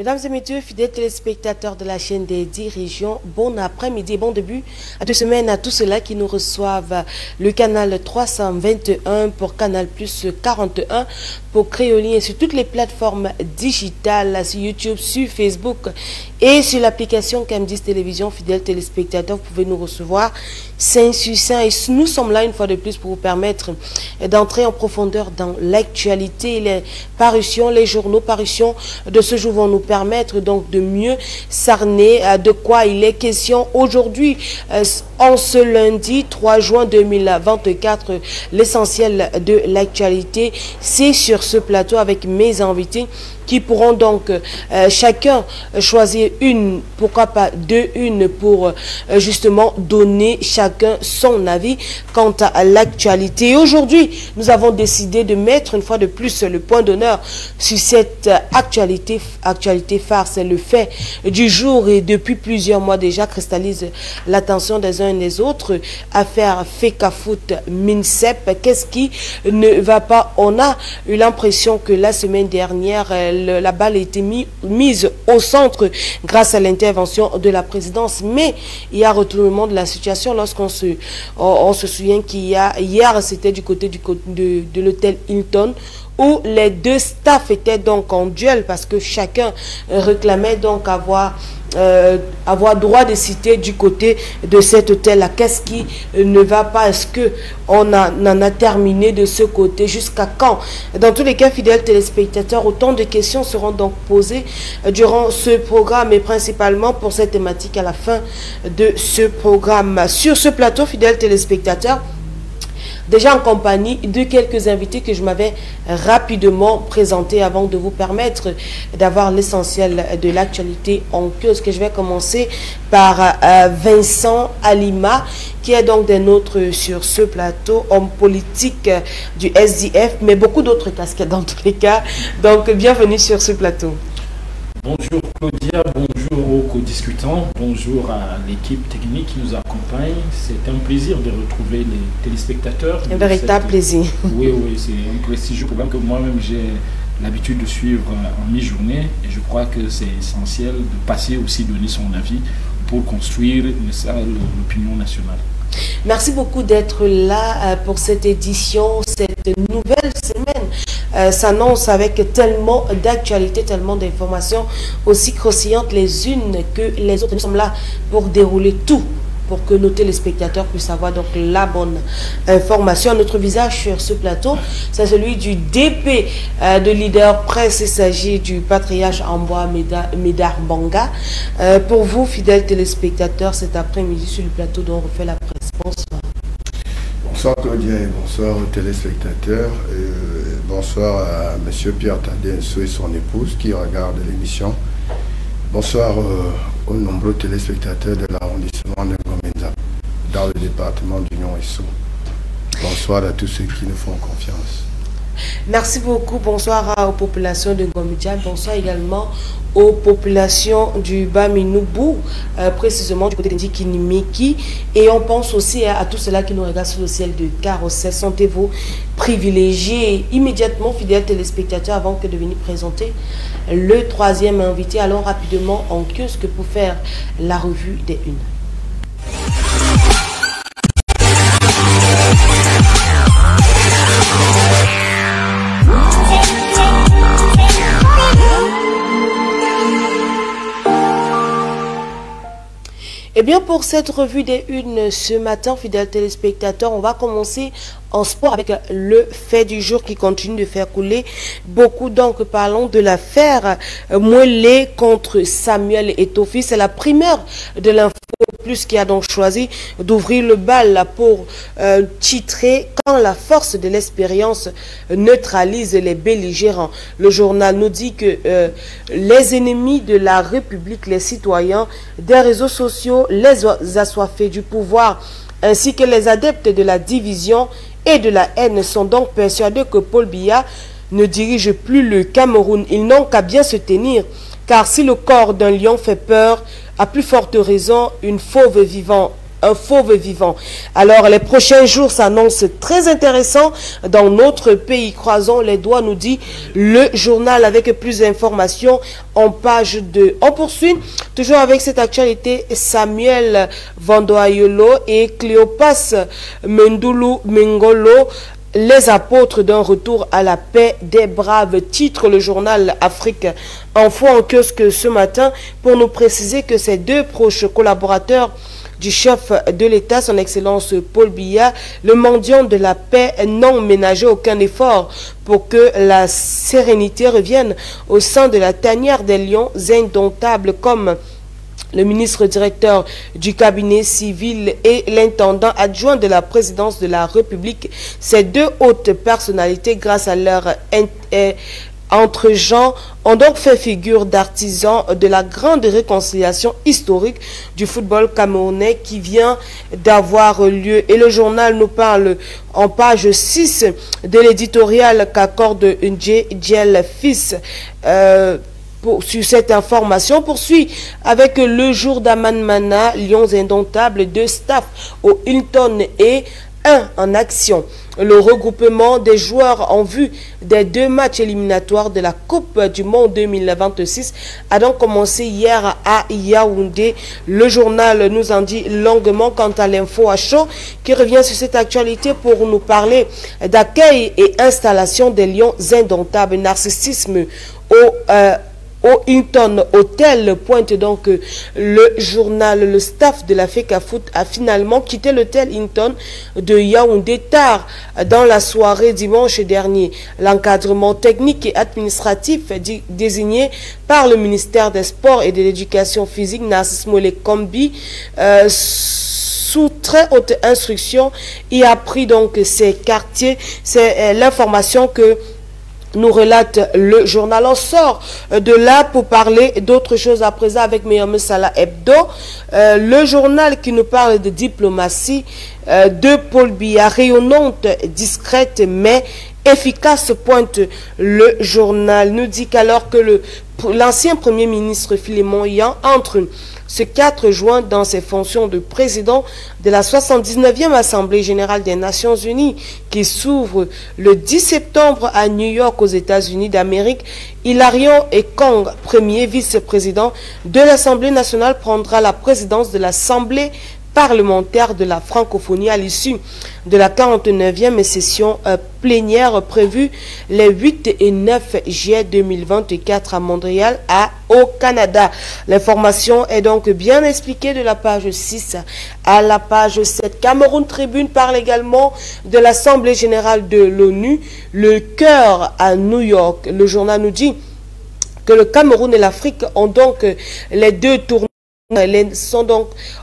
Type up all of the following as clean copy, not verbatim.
Mesdames et messieurs, fidèles téléspectateurs de la chaîne des 10 régions, bon après-midi, bon début de semaine à tous ceux-là qui nous reçoivent le canal 321 pour Canal Plus 41 pour Créolien sur toutes les plateformes digitales, sur YouTube, sur Facebook et sur l'application Cam10 Télévision. Fidèles téléspectateurs, vous pouvez nous recevoir 5 sur 5 et nous sommes là une fois de plus pour vous permettre d'entrer en profondeur dans l'actualité. Les parutions, les journaux, parutions de ce jour vont nous permettre donc de mieux cerner de quoi il est question aujourd'hui. En ce lundi 3 juin 2024, l'essentiel de l'actualité, c'est sur ce plateau avec mes invités qui pourront donc chacun choisir une, pourquoi pas deux, pour justement donner chacun son avis quant à l'actualité. Aujourd'hui, nous avons décidé de mettre une fois de plus le point d'honneur sur cette actualité phare. C'est le fait du jour et depuis plusieurs mois déjà cristallise l'attention des uns et des autres. Affaire Fecafoot Minsep, qu'est-ce qui ne va pas? On a eu l'impression que la semaine dernière, la balle a été mise au centre grâce à l'intervention de la présidence, mais il y a retournement de la situation lorsqu'on se souvient qu'il y a hier, c'était du côté de l'hôtel Hilton, où les deux staffs étaient donc en duel parce que chacun réclamait donc avoir droit de citer du côté de cet hôtel-là. Qu'est-ce qui ne va pas? Est-ce que on en a terminé de ce côté? Jusqu'à quand? Dans tous les cas, fidèles téléspectateurs, autant de questions seront donc posées durant ce programme et principalement pour cette thématique à la fin de ce programme. Sur ce plateau, fidèles téléspectateurs, déjà en compagnie de quelques invités que je m'avais rapidement présentés avant de vous permettre d'avoir l'essentiel de l'actualité en cause. Que je vais commencer par Vincent Alima, qui est donc des nôtres sur ce plateau, homme politique du SDF, mais beaucoup d'autres casquettes dans tous les cas. Donc, bienvenue sur ce plateau. Bonjour Claudia, bonjour aux co-discutants, bonjour à l'équipe technique qui nous accompagne. C'est un plaisir de retrouver les téléspectateurs. Un véritable plaisir. Oui, c'est un prestigieux programme que moi-même j'ai l'habitude de suivre en mi-journée et je crois que c'est essentiel de passer aussi, donner son avis pour construire l'opinion nationale. Merci beaucoup d'être là pour cette édition, cette nouvelle semaine. S'annonce avec tellement d'actualités, tellement d'informations aussi croustillantes les unes que les autres. Nous sommes là pour dérouler tout, pour que nos téléspectateurs puissent avoir donc la bonne information. Notre visage sur ce plateau, c'est celui du DP de leader presse. Il s'agit du patriarche Amboa Médard Banga. Pour vous, fidèles téléspectateurs, cet après-midi sur le plateau dont on refait la presse. Bonsoir. Bonsoir Claudia et bonsoir aux téléspectateurs. Bonsoir à M. Pierre Tadenso et son épouse qui regardent l'émission. Bonsoir aux nombreux téléspectateurs de l'arrondissement de Ngomenzap dans le département d'Union et Sceaux. Bonsoir à tous ceux qui nous font confiance. Merci beaucoup. Bonsoir aux populations de Ngomenzap. Bonsoir également aux populations du Baminoubou, précisément du côté de Ndikinimeki. Et on pense aussi à tout cela qui nous regarde sur le ciel de Carrossel. Sentez-vous privilégiés immédiatement, fidèles téléspectateurs, avant que de venir présenter le troisième invité. Allons rapidement en kiosque pour faire la revue des unes. Eh bien, pour cette revue des unes ce matin, fidèles téléspectateurs, on va commencer en sport avec le fait du jour qui continue de faire couler beaucoup. Donc, parlons de l'affaire Mouelé contre Samuel Etofi. C'est la primeur de l'info plus qui a donc choisi d'ouvrir le bal pour titrer « Quand la force de l'expérience neutralise les belligérants ». Le journal nous dit que les ennemis de la République, les citoyens des réseaux sociaux, les assoiffés du pouvoir, ainsi que les adeptes de la division et de la haine sont donc persuadés que Paul Biya ne dirige plus le Cameroun. Ils n'ont qu'à bien se tenir, car si le corps d'un lion fait peur, à plus forte raison, une fauve vivant un fauve vivant. Alors, les prochains jours s'annoncent très intéressants dans notre pays. Croisons les doigts, nous dit le journal, avec plus d'informations en page 2. On poursuit toujours avec cette actualité. Samuel Vandoayolo et Cléopas Mendulu Mengolo, les apôtres d'un retour à la paix des braves, titre le journal Afrique Info en kiosque ce matin, pour nous préciser que ces deux proches collaborateurs du chef de l'État, son Excellence Paul Biya, le mendiant de la paix, n'ont ménagé aucun effort pour que la sérénité revienne au sein de la tanière des lions indomptables, comme le ministre directeur du cabinet civil et l'intendant adjoint de la présidence de la République. Ces deux hautes personnalités, grâce à leur entre-gens, ont donc fait figure d'artisans de la grande réconciliation historique du football camerounais qui vient d'avoir lieu. Et le journal nous parle en page 6 de l'éditorial qu'accorde Ndjel Fils sur cette information. Poursuit avec le jour d'Amanmana, Lions indomptables, 2 staff au Hilton et 1 en action. Le regroupement des joueurs en vue des 2 matchs éliminatoires de la Coupe du Monde 2026 a donc commencé hier à Yaoundé. Le journal nous en dit longuement quant à l'info à chaud qui revient sur cette actualité pour nous parler d'accueil et installation des Lions indomptables. Narcissisme au Hilton Hotel, pointe donc le journal. Le staff de la FECAFOOT a finalement quitté l'hôtel Hilton de Yaoundé tard dans la soirée dimanche dernier. L'encadrement technique et administratif désigné par le ministère des Sports et de l'Éducation physique, Narcisse Molé Kombi, sous très haute instruction, y a pris donc ces quartiers. C'est l'information que nous relate le journal. On sort de là pour parler d'autres choses à présent avec Myriam Salah Hebdo. Le journal qui nous parle de diplomatie de Paul Biya, rayonnante, discrète mais efficace, pointe le journal. Nous dit qu'alors que l'ancien premier ministre Philémon Yan entre ce 4 juin dans ses fonctions de président de la 79e Assemblée générale des Nations Unies qui s'ouvre le 10 septembre à New York aux États-Unis d'Amérique, Hilarion Ekong, premier vice-président de l'Assemblée nationale, prendra la présidence de l'Assemblée parlementaire de la francophonie à l'issue de la 49e session plénière prévue les 8 et 9 juillet 2024 à Montréal, au Canada. L'information est donc bien expliquée de la page 6 à la page 7. Cameroun Tribune parle également de l'Assemblée générale de l'ONU, le cœur à New York. Le journal nous dit que le Cameroun et l'Afrique ont donc les deux tournés.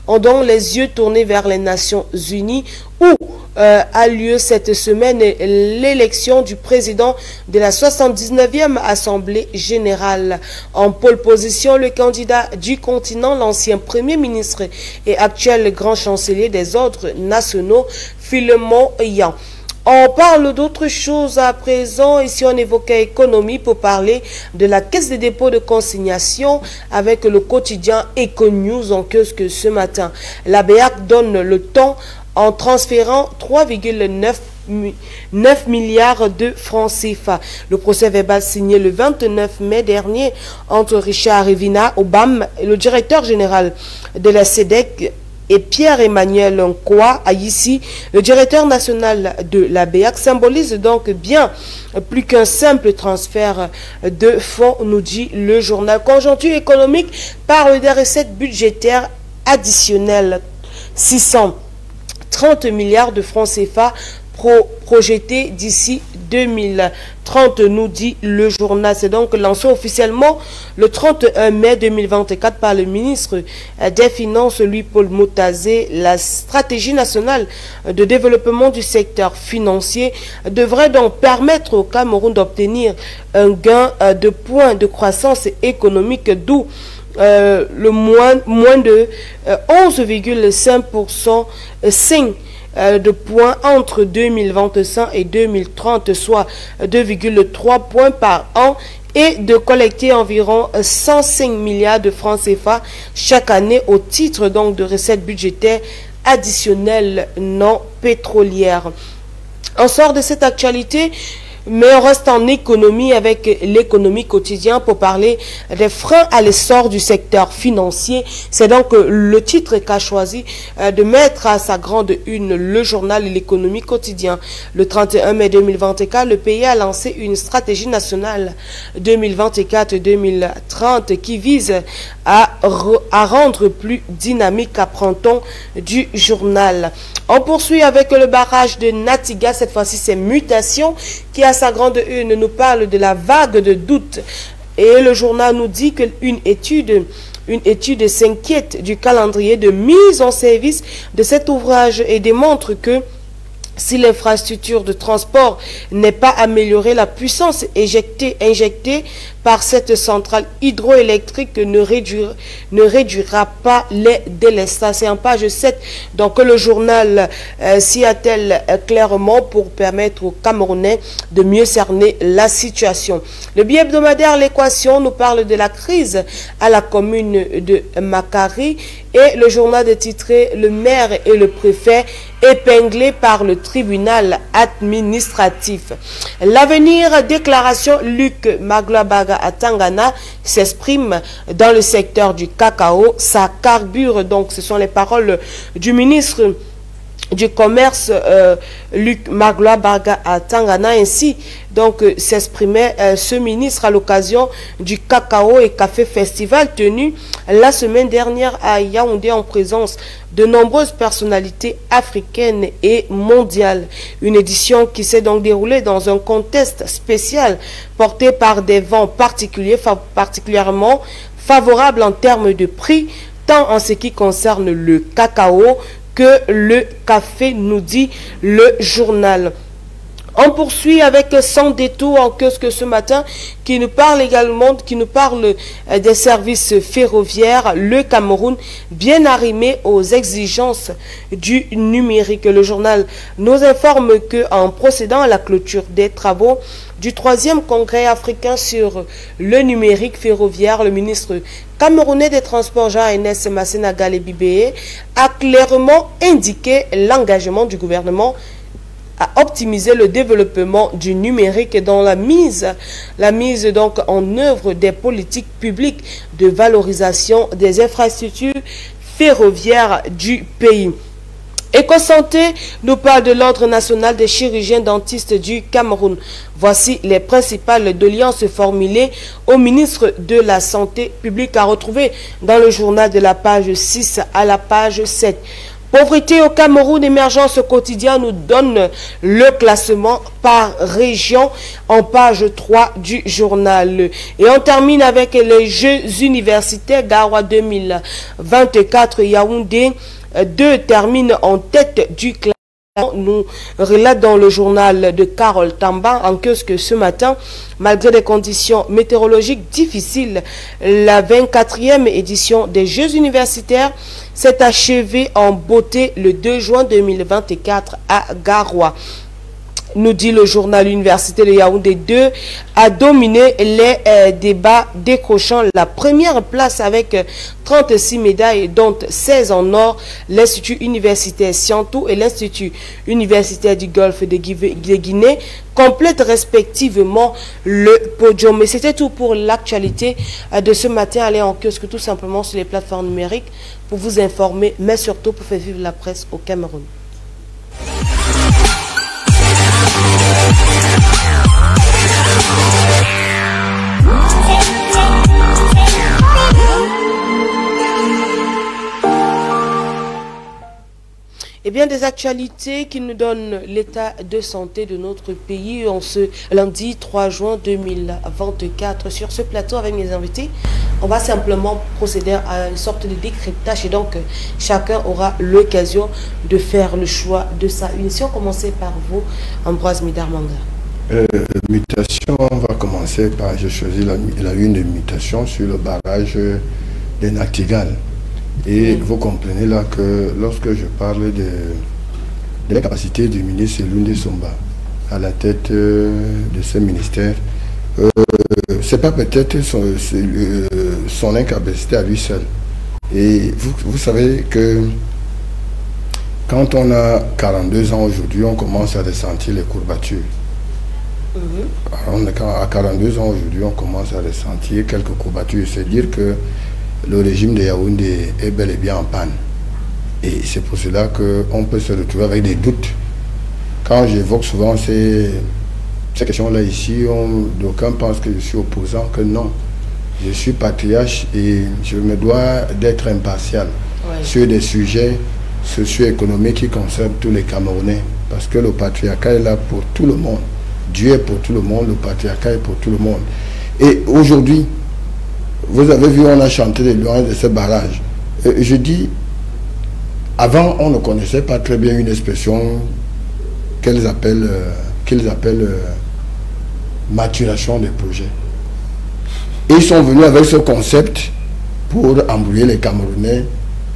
Ont donc les yeux tournés vers les Nations Unies où a lieu cette semaine l'élection du président de la 79e Assemblée générale. En pole position, le candidat du continent, l'ancien premier ministre et actuel grand chancelier des ordres nationaux, Philémon Yan. On parle d'autres choses à présent. Ici, on évoquait économie pour parler de la Caisse des dépôts de consignation avec le quotidien Econews en kiosque ce matin. La BEAC donne le ton en transférant 3,9 milliards de francs CFA. Le procès verbal signé le 29 mai dernier entre Richard Rivina Obam, le directeur général de la SEDEC, et Pierre-Emmanuel Nkoa Ayissi, le directeur national de la BEAC, symbolise donc bien plus qu'un simple transfert de fonds, nous dit le journal. Conjoncture économique parle des recettes budgétaires additionnelles, 630 milliards de francs CFA projetés d'ici 2030, nous dit le journal. C'est donc lancé officiellement le 31 mai 2024 par le ministre des Finances, Louis-Paul Motazé. La stratégie nationale de développement du secteur financier devrait donc permettre au Cameroun d'obtenir un gain de points de croissance économique, d'où le moins de 11,5% de points entre 2025 et 2030, soit 2,3 points par an, et de collecter environ 105 milliards de francs CFA chaque année au titre donc de recettes budgétaires additionnelle non pétrolière. On sort de cette actualité, mais on reste en économie avec l'économie quotidienne pour parler des freins à l'essor du secteur financier. C'est donc le titre qu'a choisi de mettre à sa grande une le journal L'économie quotidienne. Le 31 mai 2024, le pays a lancé une stratégie nationale 2024-2030 qui vise à rendre plus dynamique, apprend-on du journal. On poursuit avec le barrage de Natiga, cette fois-ci c'est Mutation, qui à sa grande une nous parle de la vague de doute. Et le journal nous dit qu'une étude s'inquiète du calendrier de mise en service de cet ouvrage et démontre que si l'infrastructure de transport n'est pas améliorée, la puissance injectée par cette centrale hydroélectrique ne réduira pas les délestats. C'est en page 7. Donc le journal s'y attelle clairement pour permettre aux Camerounais de mieux cerner la situation. Le billet hebdomadaire L'Équation nous parle de la crise à la commune de Makari et le journal est titré « Le maire et le préfet épinglés par le tribunal administratif ». L'avenir, déclaration Luc Magloabaga à Tangana s'exprime dans le secteur du cacao. Ça carbure, donc ce sont les paroles du ministre du commerce Luc Magloabaga à Tangana. Ainsi donc s'exprimait ce ministre à l'occasion du cacao et café festival tenu la semaine dernière à Yaoundé en présence de nombreuses personnalités africaines et mondiales. Une édition qui s'est donc déroulée dans un contexte spécial porté par des vents particulièrement favorables en termes de prix, tant en ce qui concerne le cacao que le café, nous dit le journal. On poursuit avec Sans détour en kiosque ce matin qui nous parle également, des services ferroviaires. Le Cameroun bien arrimé aux exigences du numérique. Le journal nous informe qu'en procédant à la clôture des travaux du 3e congrès africain sur le numérique ferroviaire, le ministre camerounais des Transports Jean-Enes Masséna Galé-Bibé a clairement indiqué l'engagement du gouvernement à optimiser le développement du numérique dans la mise donc en œuvre des politiques publiques de valorisation des infrastructures ferroviaires du pays. Éco-santé nous parle de l'Ordre national des chirurgiens dentistes du Cameroun. Voici les principales doléances formulées au ministre de la Santé publique à retrouver dans le journal de la page 6 à la page 7. Pauvreté au Cameroun, Émergence quotidien nous donne le classement par région en page 3 du journal. Et on termine avec les Jeux universitaires Garoua 2024. Yaoundé 2 termine en tête du classement. Nous relate dans le journal de Carole Tamba en kiosque ce matin. Malgré des conditions météorologiques difficiles, la 24e édition des Jeux universitaires s'est achevée en beauté le 2 juin 2024 à Garoua. Nous dit le journal Université de Yaoundé 2 a dominé les débats, décrochant la première place avec 36 médailles, dont 16 en or. L'Institut universitaire Siantou et l'Institut universitaire du Golfe de Guinée complètent respectivement le podium. Mais c'était tout pour l'actualité de ce matin. Allez en kiosque tout simplement sur les plateformes numériques pour vous informer, mais surtout pour faire vivre la presse au Cameroun. Eh bien, des actualités qui nous donnent l'état de santé de notre pays en ce lundi 3 juin 2024. Sur ce plateau avec mes invités, on va simplement procéder à une sorte de décryptage et donc chacun aura l'occasion de faire le choix de sa émission. Commencez par vous, Ambroise Midarmanga. Mutation, on va commencer par, j'ai choisi la une de mutation sur le barrage de Natigal. Et vous comprenez là que lorsque je parle de la capacité du ministre Lunde Somba à la tête de ce ministère, c'est pas peut-être son incapacité à lui seul. Et vous savez que Quand on a 42 ans aujourd'hui, on commence à ressentir les courbatures. Alors, à 42 ans aujourd'hui, on commence à ressentir quelques courbatures. C'est dire que le régime de Yaoundé est bel et bien en panne. Et c'est pour cela qu'on peut se retrouver avec des doutes. Quand j'évoque souvent ces questions-là ici, d'aucuns pensent que je suis opposant, que non. Je suis patriarche et je me dois d'être impartial sur des sujets socio-économiques qui concernent tous les Camerounais. Parce que le patriarcat est là pour tout le monde. Dieu est pour tout le monde, le patriarcat est pour tout le monde. Et aujourd'hui, vous avez vu, on a chanté les louanges de ce barrage. Je dis, avant, on ne connaissait pas très bien une expression qu'ils appellent maturation des projets. Et ils sont venus avec ce concept pour embrouiller les Camerounais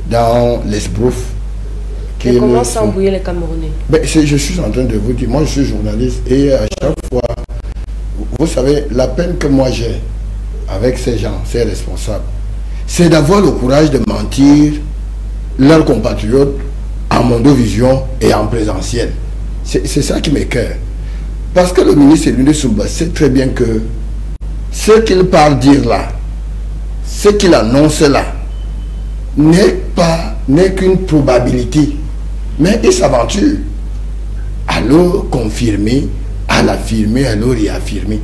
dans l'esbrouf. Et comment ça embrouiller les Camerounais? Je suis en train de vous dire, moi je suis journaliste et à chaque fois, vous savez, la peine que moi j'ai avec ces gens, ces responsables, c'est d'avoir le courage de mentir leurs compatriotes en mondovision et en présentiel. C'est ça qui m'écoeure. Parce que le ministre Elunde Souba sait très bien que ce qu'il parle dire là, ce qu'il annonce là, n'est qu'une probabilité. Mais il s'aventure à le confirmer, à l'affirmer, à le réaffirmer.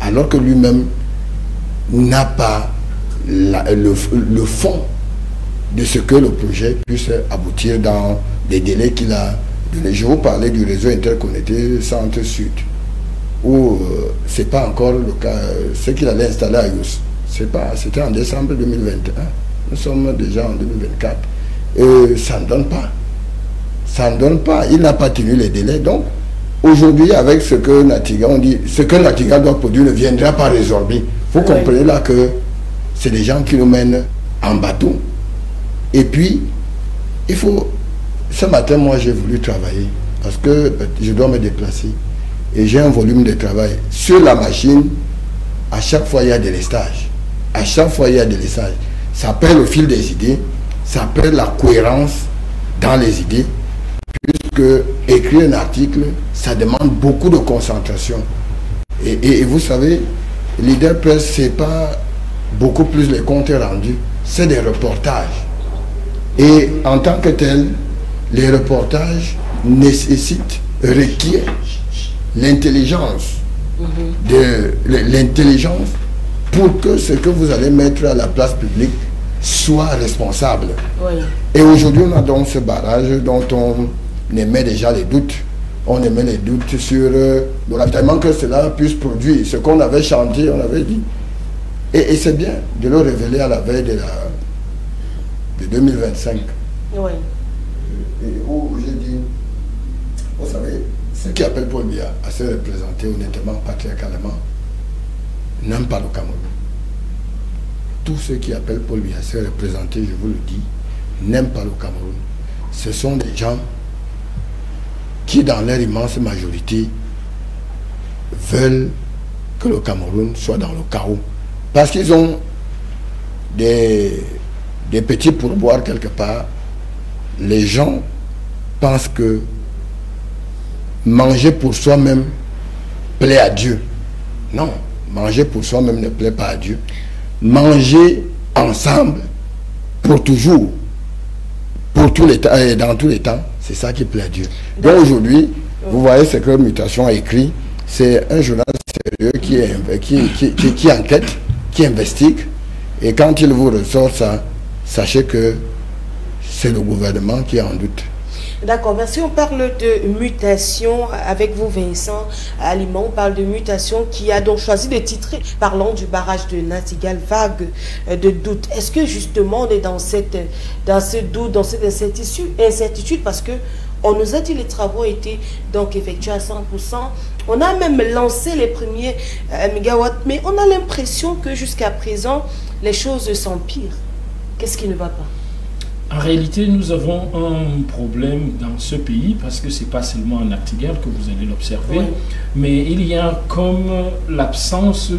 Alors que lui-même n'a pas le fond de ce que le projet puisse aboutir dans les délais qu'il a donnés. Je vous parlais du réseau interconnecté Centre-Sud, où ce n'est pas encore le cas, ce qu'il allait installer à Yous. C'était en décembre 2021. Nous sommes déjà en 2024. Et ça ne donne pas. Ça ne donne pas. Il n'a pas tenu les délais. Donc, aujourd'hui, avec ce que Natiga, on dit, ce que Natiga doit produire ne viendra pas résorber. Vous comprenez là que c'est des gens qui nous mènent en bateau. Et puis, il faut... Ce matin, moi, j'ai voulu travailler parce que je dois me déplacer. Et j'ai un volume de travail. Sur la machine, à chaque fois, il y a des lestages. À chaque fois, il y a des lestages. Ça perd le fil des idées. Ça perd la cohérence dans les idées. Puisque écrire un article, ça demande beaucoup de concentration. Et vous savez, Leader Press, c'est pas beaucoup plus les comptes rendus, c'est des reportages. Et en tant que tel, les reportages requièrent l'intelligence, l'intelligence pour que ce que vous allez mettre à la place publique soit responsable. Et aujourd'hui, on a donc ce barrage dont on émet déjà les doutes. On émet les doutes sur le ravitaillement que cela puisse produire. Ce qu'on avait chanté, on avait dit. Et c'est bien de le révéler à la veille de 2025. Oui. Et où j'ai dit, vous savez, ceux qui appellent Paul Biya à se représenter honnêtement, patriarcalement, n'aiment pas le Cameroun. Tous ceux qui appellent Paul Biya à se représenter, je vous le dis, n'aiment pas le Cameroun. Ce sont des gens qui, dans leur immense majorité, veulent que le Cameroun soit dans le chaos. Parce qu'ils ont des petits pourboires quelque part. Les gens pensent que manger pour soi-même plaît à Dieu. Non, manger pour soi-même ne plaît pas à Dieu. Manger ensemble pour toujours, pour tous les temps et dans tous les temps, c'est ça qui plaît à Dieu. Donc aujourd'hui, vous voyez ce que Mutation a écrit, c'est un journal sérieux qui enquête, qui investigue, et quand il vous ressort ça, sachez que c'est le gouvernement qui est en doute. D'accord, merci. On parle de mutation avec vous, Vincent Aliment. On parle de mutation qui a donc choisi de titrer, parlant du barrage de Natigal, vague de doute. Est-ce que justement on est dans ce doute, dans cette incertitude, parce que on nous a dit que les travaux étaient donc effectués à 100%. On a même lancé les premiers mégawatts, mais on a l'impression que jusqu'à présent, les choses s'empirent. Qu'est-ce qui ne va pas? En réalité, nous avons un problème dans ce pays parce que ce n'est pas seulement en Natigal que vous allez l'observer, mais il y a comme l'absence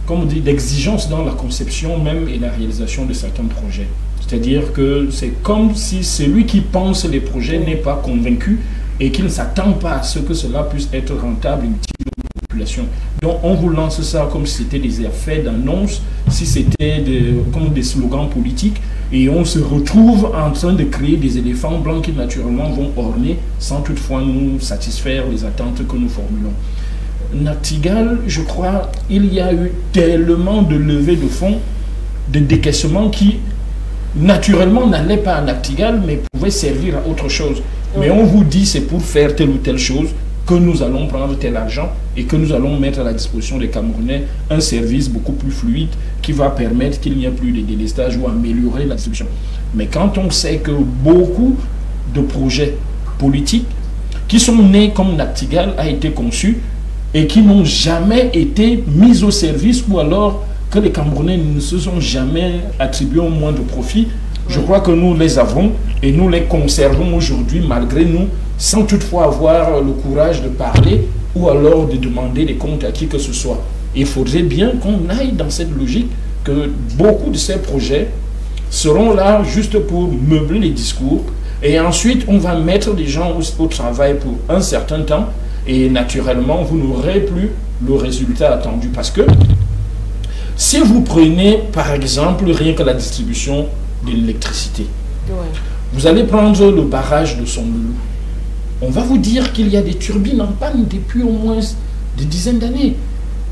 comme on dit, d'exigence dans la conception même et la réalisation de certains projets. C'est-à-dire que c'est comme si celui qui pense les projets n'est pas convaincu et qu'il ne s'attend pas à ce que cela puisse être rentable et utile aux populations. Donc on vous lance ça comme si c'était des effets d'annonce, si c'était comme des slogans politiques, et on se retrouve en train de créer des éléphants blancs qui naturellement vont orner sans toutefois nous satisfaire les attentes que nous formulons. Nachtigal, je crois, il y a eu tellement de levées de fonds, de décaissements qui naturellement n'allaient pas à Nachtigal mais pouvaient servir à autre chose. Oui. Mais on vous dit c'est pour faire telle ou telle chose que nous allons prendre tel argent et que nous allons mettre à la disposition des Camerounais un service beaucoup plus fluide qui va permettre qu'il n'y ait plus de délestage ou améliorer la distribution. Mais quand on sait que beaucoup de projets politiques qui sont nés comme Nachtigal a été conçu et qui n'ont jamais été mis au service, ou alors que les Camerounais ne se sont jamais attribués au moins de profit, je crois que nous les avons et nous les conservons aujourd'hui malgré nous, sans toutefois avoir le courage de parler ou alors de demander des comptes à qui que ce soit. Il faudrait bien qu'on aille dans cette logique que beaucoup de ces projets seront là juste pour meubler les discours et ensuite on va mettre les gens au travail pour un certain temps et naturellement vous n'aurez plus le résultat attendu parce que si vous prenez par exemple rien que la distribution de l'électricité, vous allez prendre le barrage de Somboulou. On va vous dire qu'il y a des turbines en panne depuis au moins des dizaines d'années.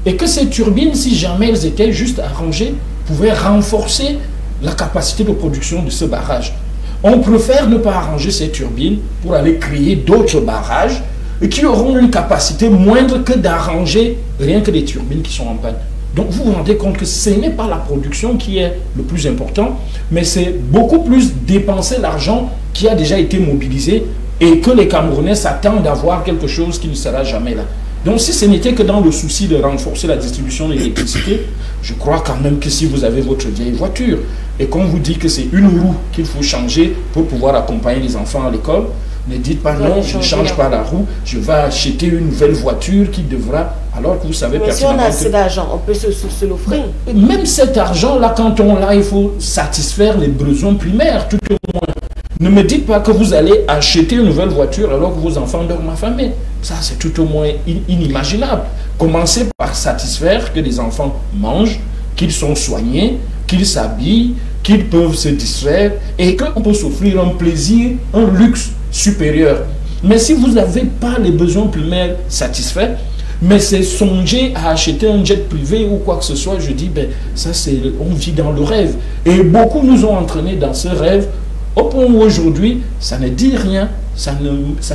Et que ces turbines, si jamais elles étaient juste arrangées, pouvaient renforcer la capacité de production de ce barrage. On préfère ne pas arranger ces turbines pour aller créer d'autres barrages et qui auront une capacité moindre que d'arranger rien que des turbines qui sont en panne. Donc vous vous rendez compte que ce n'est pas la production qui est le plus important, mais c'est beaucoup plus dépenser l'argent qui a déjà été mobilisé et que les Camerounais s'attendent à voir quelque chose qui ne sera jamais là. Donc si ce n'était que dans le souci de renforcer la distribution de l'électricité, je crois quand même que si vous avez votre vieille voiture et qu'on vous dit que c'est une roue qu'il faut changer pour pouvoir accompagner les enfants à l'école, ne dites pas non, je ne change pas la roue, je vais acheter une nouvelle voiture qui devra, alors que vous savez pertinemment. Mais si on a assez d'argent, on peut se l'offrir. Même cet argent-là, quand on l'a, il faut satisfaire les besoins primaires, tout au moins. Ne me dites pas que vous allez acheter une nouvelle voiture alors que vos enfants dorment affamés. Ça, c'est tout au moins inimaginable. Commencez par satisfaire que les enfants mangent, qu'ils sont soignés, qu'ils s'habillent, qu'ils peuvent se distraire et qu'on peut s'offrir un plaisir, un luxe supérieur. Mais si vous n'avez pas les besoins primaires satisfaits, mais c'est songer à acheter un jet privé ou quoi que ce soit, je dis, ben, ça c'est, on vit dans le rêve. Et beaucoup nous ont entraînés dans ce rêve, au point où aujourd'hui, ça ne dit rien, ça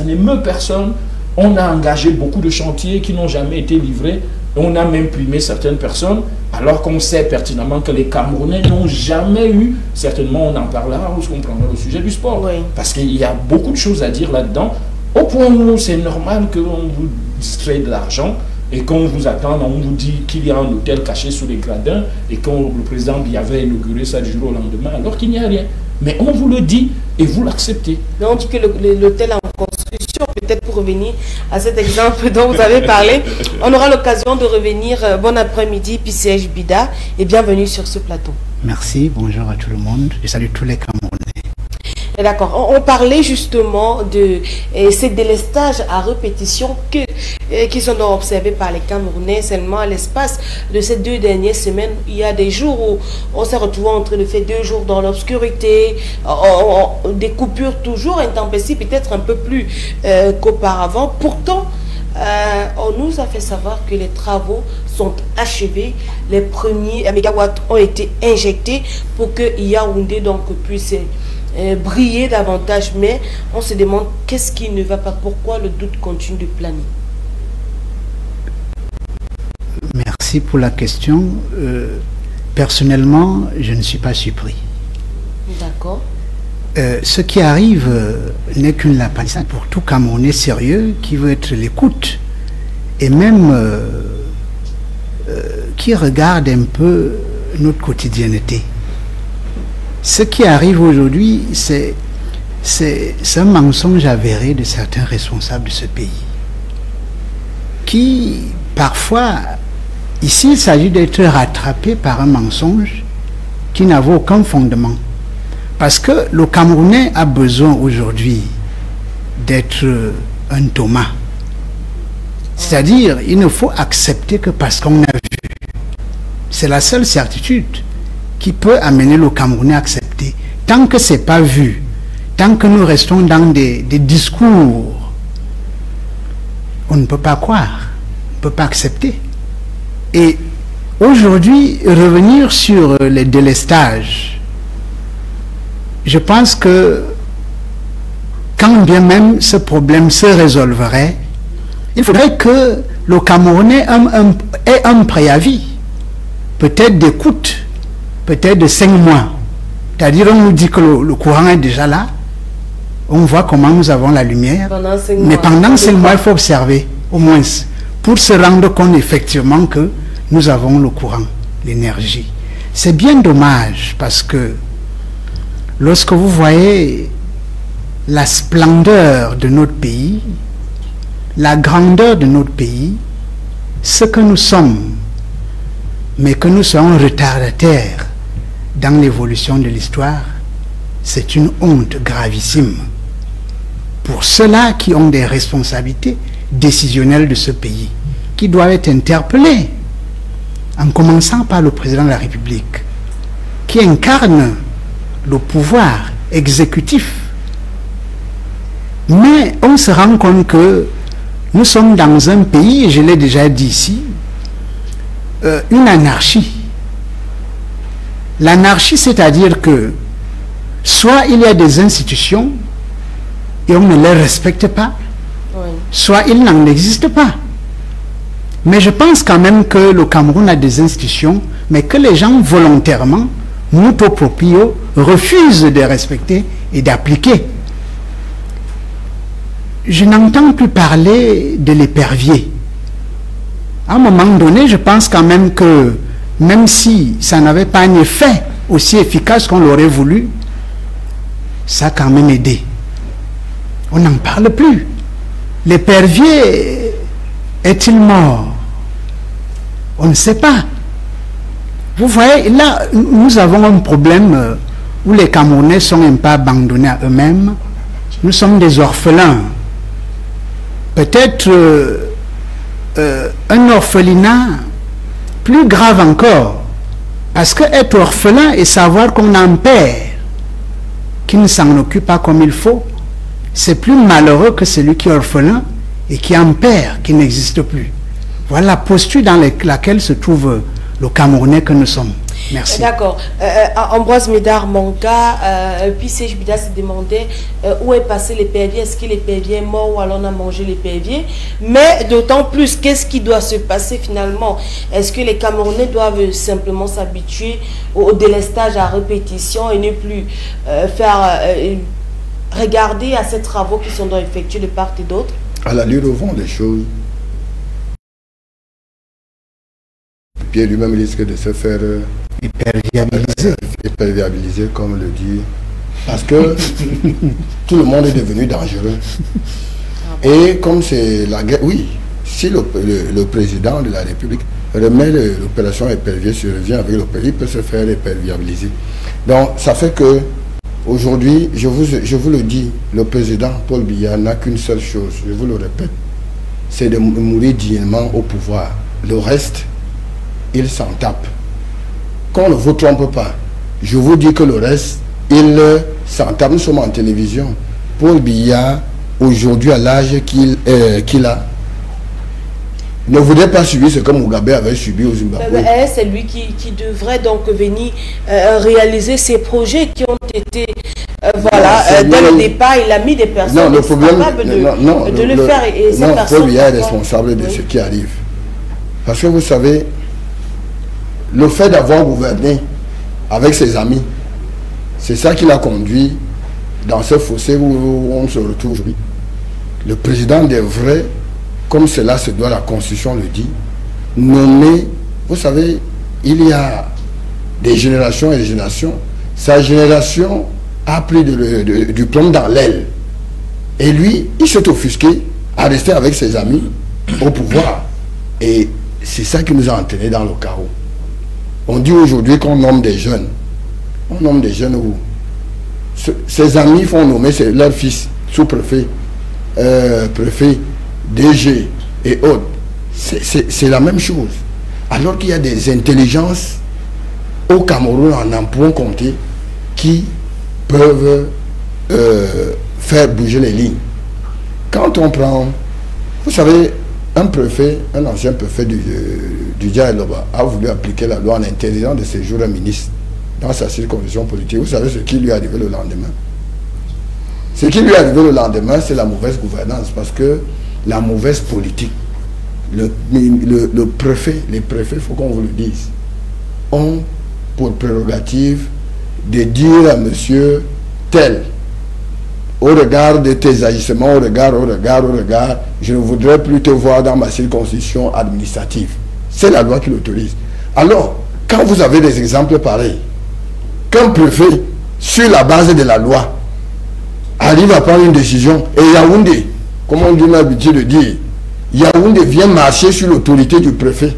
n'émeut personne. On a engagé beaucoup de chantiers qui n'ont jamais été livrés. On a même primé certaines personnes, alors qu'on sait pertinemment que les Camerounais n'ont jamais eu, certainement on en parlera lorsqu'on prendra le sujet du sport, oui. Parce qu'il y a beaucoup de choses à dire là-dedans, au point où c'est normal qu'on vous distrait de l'argent et qu'on vous attende, on vous dit qu'il y a un hôtel caché sous les gradins et que le président y avait inauguré ça du jour au lendemain, alors qu'il n'y a rien. Mais on vous le dit et vous l'acceptez. Mais on dit que l'hôtel en construction, peut-être pour revenir à cet exemple dont vous avez parlé, on aura l'occasion de revenir. Bon après-midi, PCH Bida, et bienvenue sur ce plateau. Merci, bonjour à tout le monde. Je salue tous les Camerounais. D'accord, on parlait justement de ces délestages à répétition qui sont donc observés par les Camerounais seulement à l'espace de ces 2 dernières semaines. Il y a des jours où on s'est retrouvé en train de faire 2 jours dans l'obscurité, des coupures toujours intempestives, peut-être un peu plus qu'auparavant. Pourtant, on nous a fait savoir que les travaux sont achevés, les premiers mégawatts ont été injectés pour que Yaoundé donc puisse briller davantage, mais on se demande qu'est-ce qui ne va pas, pourquoi le doute continue de planer. Merci pour la question. Personnellement, je ne suis pas surpris. D'accord. Ce qui arrive n'est qu'une lapalissade pour tout Camerounais sérieux qui veut être l'écoute et même qui regarde un peu notre quotidienneté. Ce qui arrive aujourd'hui, c'est un mensonge avéré de certains responsables de ce pays qui, parfois, Ici, il s'agit d'être rattrapé par un mensonge qui n'avait aucun fondement. Parce que le Camerounais a besoin aujourd'hui d'être un Thomas. C'est-à-dire, il ne faut accepter que parce qu'on a vu. C'est la seule certitude qui peut amener le Camerounais à accepter. Tant que ce n'est pas vu, tant que nous restons dans des discours, on ne peut pas croire, on ne peut pas accepter. Et aujourd'hui, revenir sur les délestages, je pense que quand bien même ce problème se résolverait, il faudrait que le Camerounais ait un préavis, peut-être d'écoute, peut-être de 5 mois. C'est-à-dire, on nous dit que le courant est déjà là, on voit comment nous avons la lumière, mais pendant 5 mois, il faut observer, au moins, pour se rendre compte effectivement que nous avons le courant, l'énergie. C'est bien dommage parce que lorsque vous voyez la splendeur de notre pays, la grandeur de notre pays, ce que nous sommes, mais que nous sommes retardataires dans l'évolution de l'histoire, c'est une honte gravissime pour ceux-là qui ont des responsabilités décisionnelles de ce pays, qui doivent être interpellés, en commençant par le président de la République, qui incarne le pouvoir exécutif. Mais on se rend compte que nous sommes dans un pays, et je l'ai déjà dit ici, une anarchie. L'anarchie, c'est-à-dire que soit il y a des institutions et on ne les respecte pas, soit il n'en existe pas. Mais je pense quand même que le Cameroun a des institutions, mais que les gens volontairement, mutuo proprio, refusent de respecter et d'appliquer. Je n'entends plus parler de l'épervier. À un moment donné, je pense quand même que, même si ça n'avait pas un effet aussi efficace qu'on l'aurait voulu, ça a quand même aidé. On n'en parle plus. L'épervier est-il mort? On ne sait pas. Vous voyez, là, nous avons un problème où les Camerounais sont un peu abandonnés à eux-mêmes. Nous sommes des orphelins. Peut-être un orphelinat plus grave encore. Parce que être orphelin et savoir qu'on a un père qui ne s'en occupe pas comme il faut, c'est plus malheureux que celui qui est orphelin et qui a un père qui n'existe plus. Voilà la posture dans laquelle se trouve le Camerounais que nous sommes. Merci. D'accord. Ambroise Médard Monka, puis Serge Bida se demandait où est passé l'épervier, est-ce que l'épervier est mort ou alors on a mangé l'épervier. Mais d'autant plus, qu'est-ce qui doit se passer finalement? Est-ce que les Camerounais doivent simplement s'habituer au délestage à répétition et ne plus faire regarder à ces travaux qui sont effectués de part et d'autre? À la lueur au vent des choses, Pierre lui-même risque de se faire hyperviabiliser, comme le dit, parce que tout le monde est devenu dangereux. Et comme c'est la guerre, oui, si le président de la République remet l'opération épervier, se revient avec le pays, il peut se faire hyperviabiliser. Donc ça fait que aujourd'hui, je vous le dis, le président Paul Biya n'a qu'une seule chose, je vous le répète, c'est de mourir dignement au pouvoir. Le reste, il s'en tape. Qu'on ne vous trompe pas. Je vous dis que le reste, il s'en tape. Nous sommes en télévision. Paul Biya, aujourd'hui à l'âge qu'il a, ne voudrait pas subir ce que Mugabe avait subi au Zimbabwe. C'est lui qui devrait donc venir réaliser ces projets qui ont été... voilà, dès le départ, il a mis des personnes capables de le faire. Et non, Paul Biya est responsable de ce qui arrive. Parce que vous savez, le fait d'avoir gouverné avec ses amis, c'est ça qui l'a conduit dans ce fossé où on se retrouve aujourd'hui. Le président devrait, comme cela se doit, la Constitution le dit, nommer, vous savez, il y a des générations et des générations. Sa génération a pris du plomb dans l'aile. Et lui, il s'est offusqué à rester avec ses amis au pouvoir. Et c'est ça qui nous a entraînés dans le chaos. On dit aujourd'hui qu'on nomme des jeunes. On nomme des jeunes où ses amis font nommer leur fils sous-préfet, préfet, DG et autres. C'est la même chose. Alors qu'il y a des intelligences au Cameroun, en en point compter, qui peuvent faire bouger les lignes. Quand on prend, vous savez, un préfet, un ancien préfet du Djaïloba a voulu appliquer la loi en interdisant de séjour un ministre dans sa circonscription politique. Vous savez ce qui lui est arrivé le lendemain? Ce qui lui est arrivé le lendemain, c'est la mauvaise gouvernance, parce que la mauvaise politique, le préfet, les préfets, il faut qu'on vous le dise, ont pour prérogative de dire à monsieur tel, au regard de tes agissements, au regard, je ne voudrais plus te voir dans ma circonscription administrative. C'est la loi qui l'autorise. Alors, quand vous avez des exemples pareils, qu'un préfet, sur la base de la loi, arrive à prendre une décision, et Yaoundé, comme on a l'habitude de dire, Yaoundé vient marcher sur l'autorité du préfet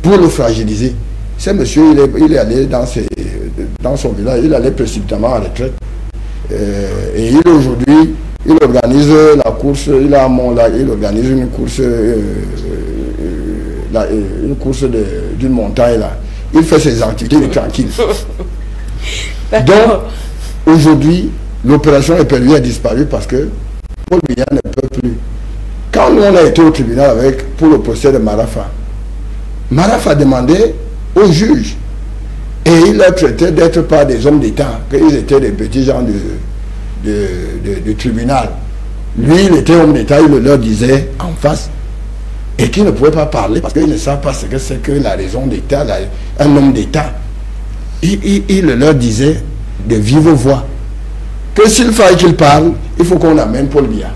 pour le fragiliser. Ce monsieur, il est allé dans son village, il allait précipitamment en retraite. Et il aujourd'hui, il organise la course, il organise une course d'une montagne là. Il fait ses activités tranquilles. Donc, aujourd'hui, l'opération Épervier a disparu parce que Paul Biya ne peut plus. Quand nous on a été au tribunal pour le procès de Marafa, Marafa a demandé au juge, et il a traité d'être pas des hommes d'État, qu'ils étaient des petits gens du tribunal. Lui, il était homme d'État, il leur disait en face, et qu'il ne pouvait pas parler parce qu'ils ne savent pas ce que c'est que la raison d'État, un homme d'État. Il leur disait de vive voix que s'il fallait qu'il parle, il faut qu'on amène Paul Biya.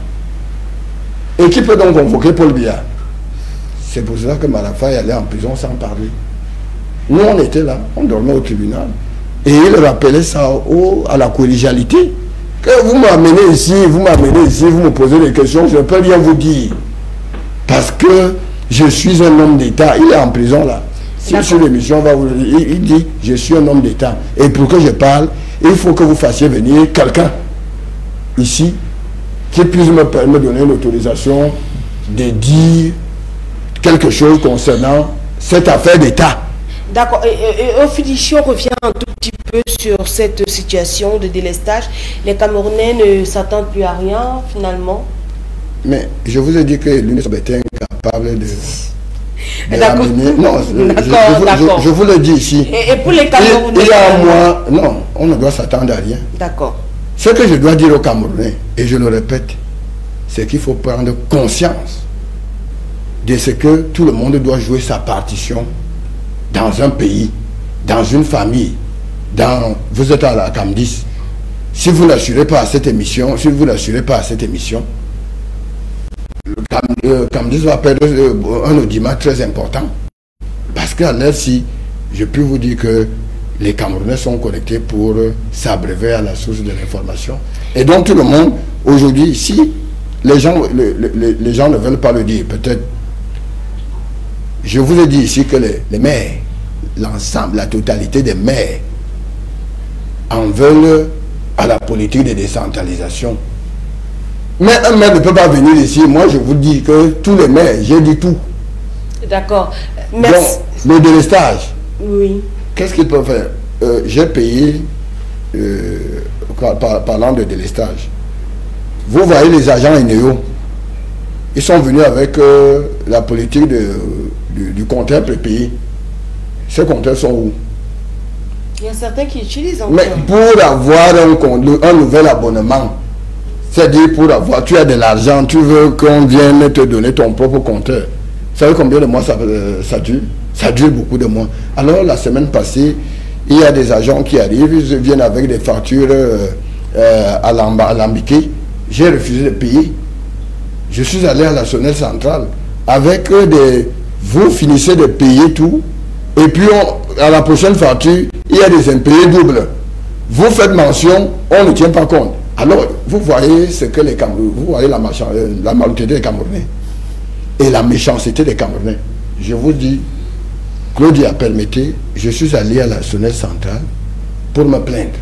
Et qui peut donc convoquer Paul Biya? C'est pour cela que Marafa est allé en prison sans parler. Nous, on était là, on dormait au tribunal. Et il rappelait ça à la collégialité. Que vous m'amenez ici, vous me posez des questions, je ne peux rien vous dire. Parce que je suis un homme d'État. Il est en prison là. Si sur l'émission, il dit, je suis un homme d'État. Et pour que je parle, il faut que vous fassiez venir quelqu'un ici qui puisse me donner l'autorisation de dire quelque chose concernant cette affaire d'État. D'accord. Et on revient un tout petit peu sur cette situation de délestage. Les Camerounais ne s'attendent plus à rien, finalement. Mais je vous ai dit que l'Union était incapable de l'amener. Non, je vous le dis ici. Et pour les Camerounais, il y a un mois, non, on ne doit s'attendre à rien. D'accord. Ce que je dois dire aux Camerounais, et je le répète, c'est qu'il faut prendre conscience de ce que tout le monde doit jouer sa partition dans un pays, dans une famille, vous êtes à la CAM10. Si vous n'assurez pas à cette émission, le CAM10 va perdre un audimat très important. Parce qu'à l'heure-ci, je peux vous dire que les Camerounais sont connectés pour s'abreuver à la source de l'information. Et donc tout le monde, aujourd'hui, si les gens ne veulent pas le dire, peut-être. Je vous ai dit ici que les maires, l'ensemble, la totalité des maires en veulent à la politique de décentralisation. Mais un maire ne peut pas venir ici. Moi, je vous dis que tous les maires, j'ai dit tout. D'accord. Merci. Donc, le délestage. Oui. Qu'est-ce qu'ils peuvent faire? J'ai payé, parlant de délestage. Vous voyez les agents INEO. Ils sont venus avec la politique du compteur prépayé. Ces compteurs sont où? Il y a certains qui utilisent encore. Mais pour avoir un nouvel abonnement, c'est-à-dire tu as de l'argent, tu veux qu'on vienne te donner ton propre compteur. Vous savez combien de mois ça dure? Ça dure beaucoup de mois. Alors la semaine passée, il y a des agents qui arrivent, ils viennent avec des factures alambiquées. J'ai refusé de payer. Je suis allé à la sonnette centrale avec vous finissez de payer tout, et puis à la prochaine facture, il y a des impayés doubles. Vous faites mention, on ne tient pas compte. Alors, vous voyez ce que vous voyez la malhonnêteté des Camerounais et la méchanceté des Camerounais. je vous dis, Claudia, permettez, je suis allé à la SONES centrale pour me plaindre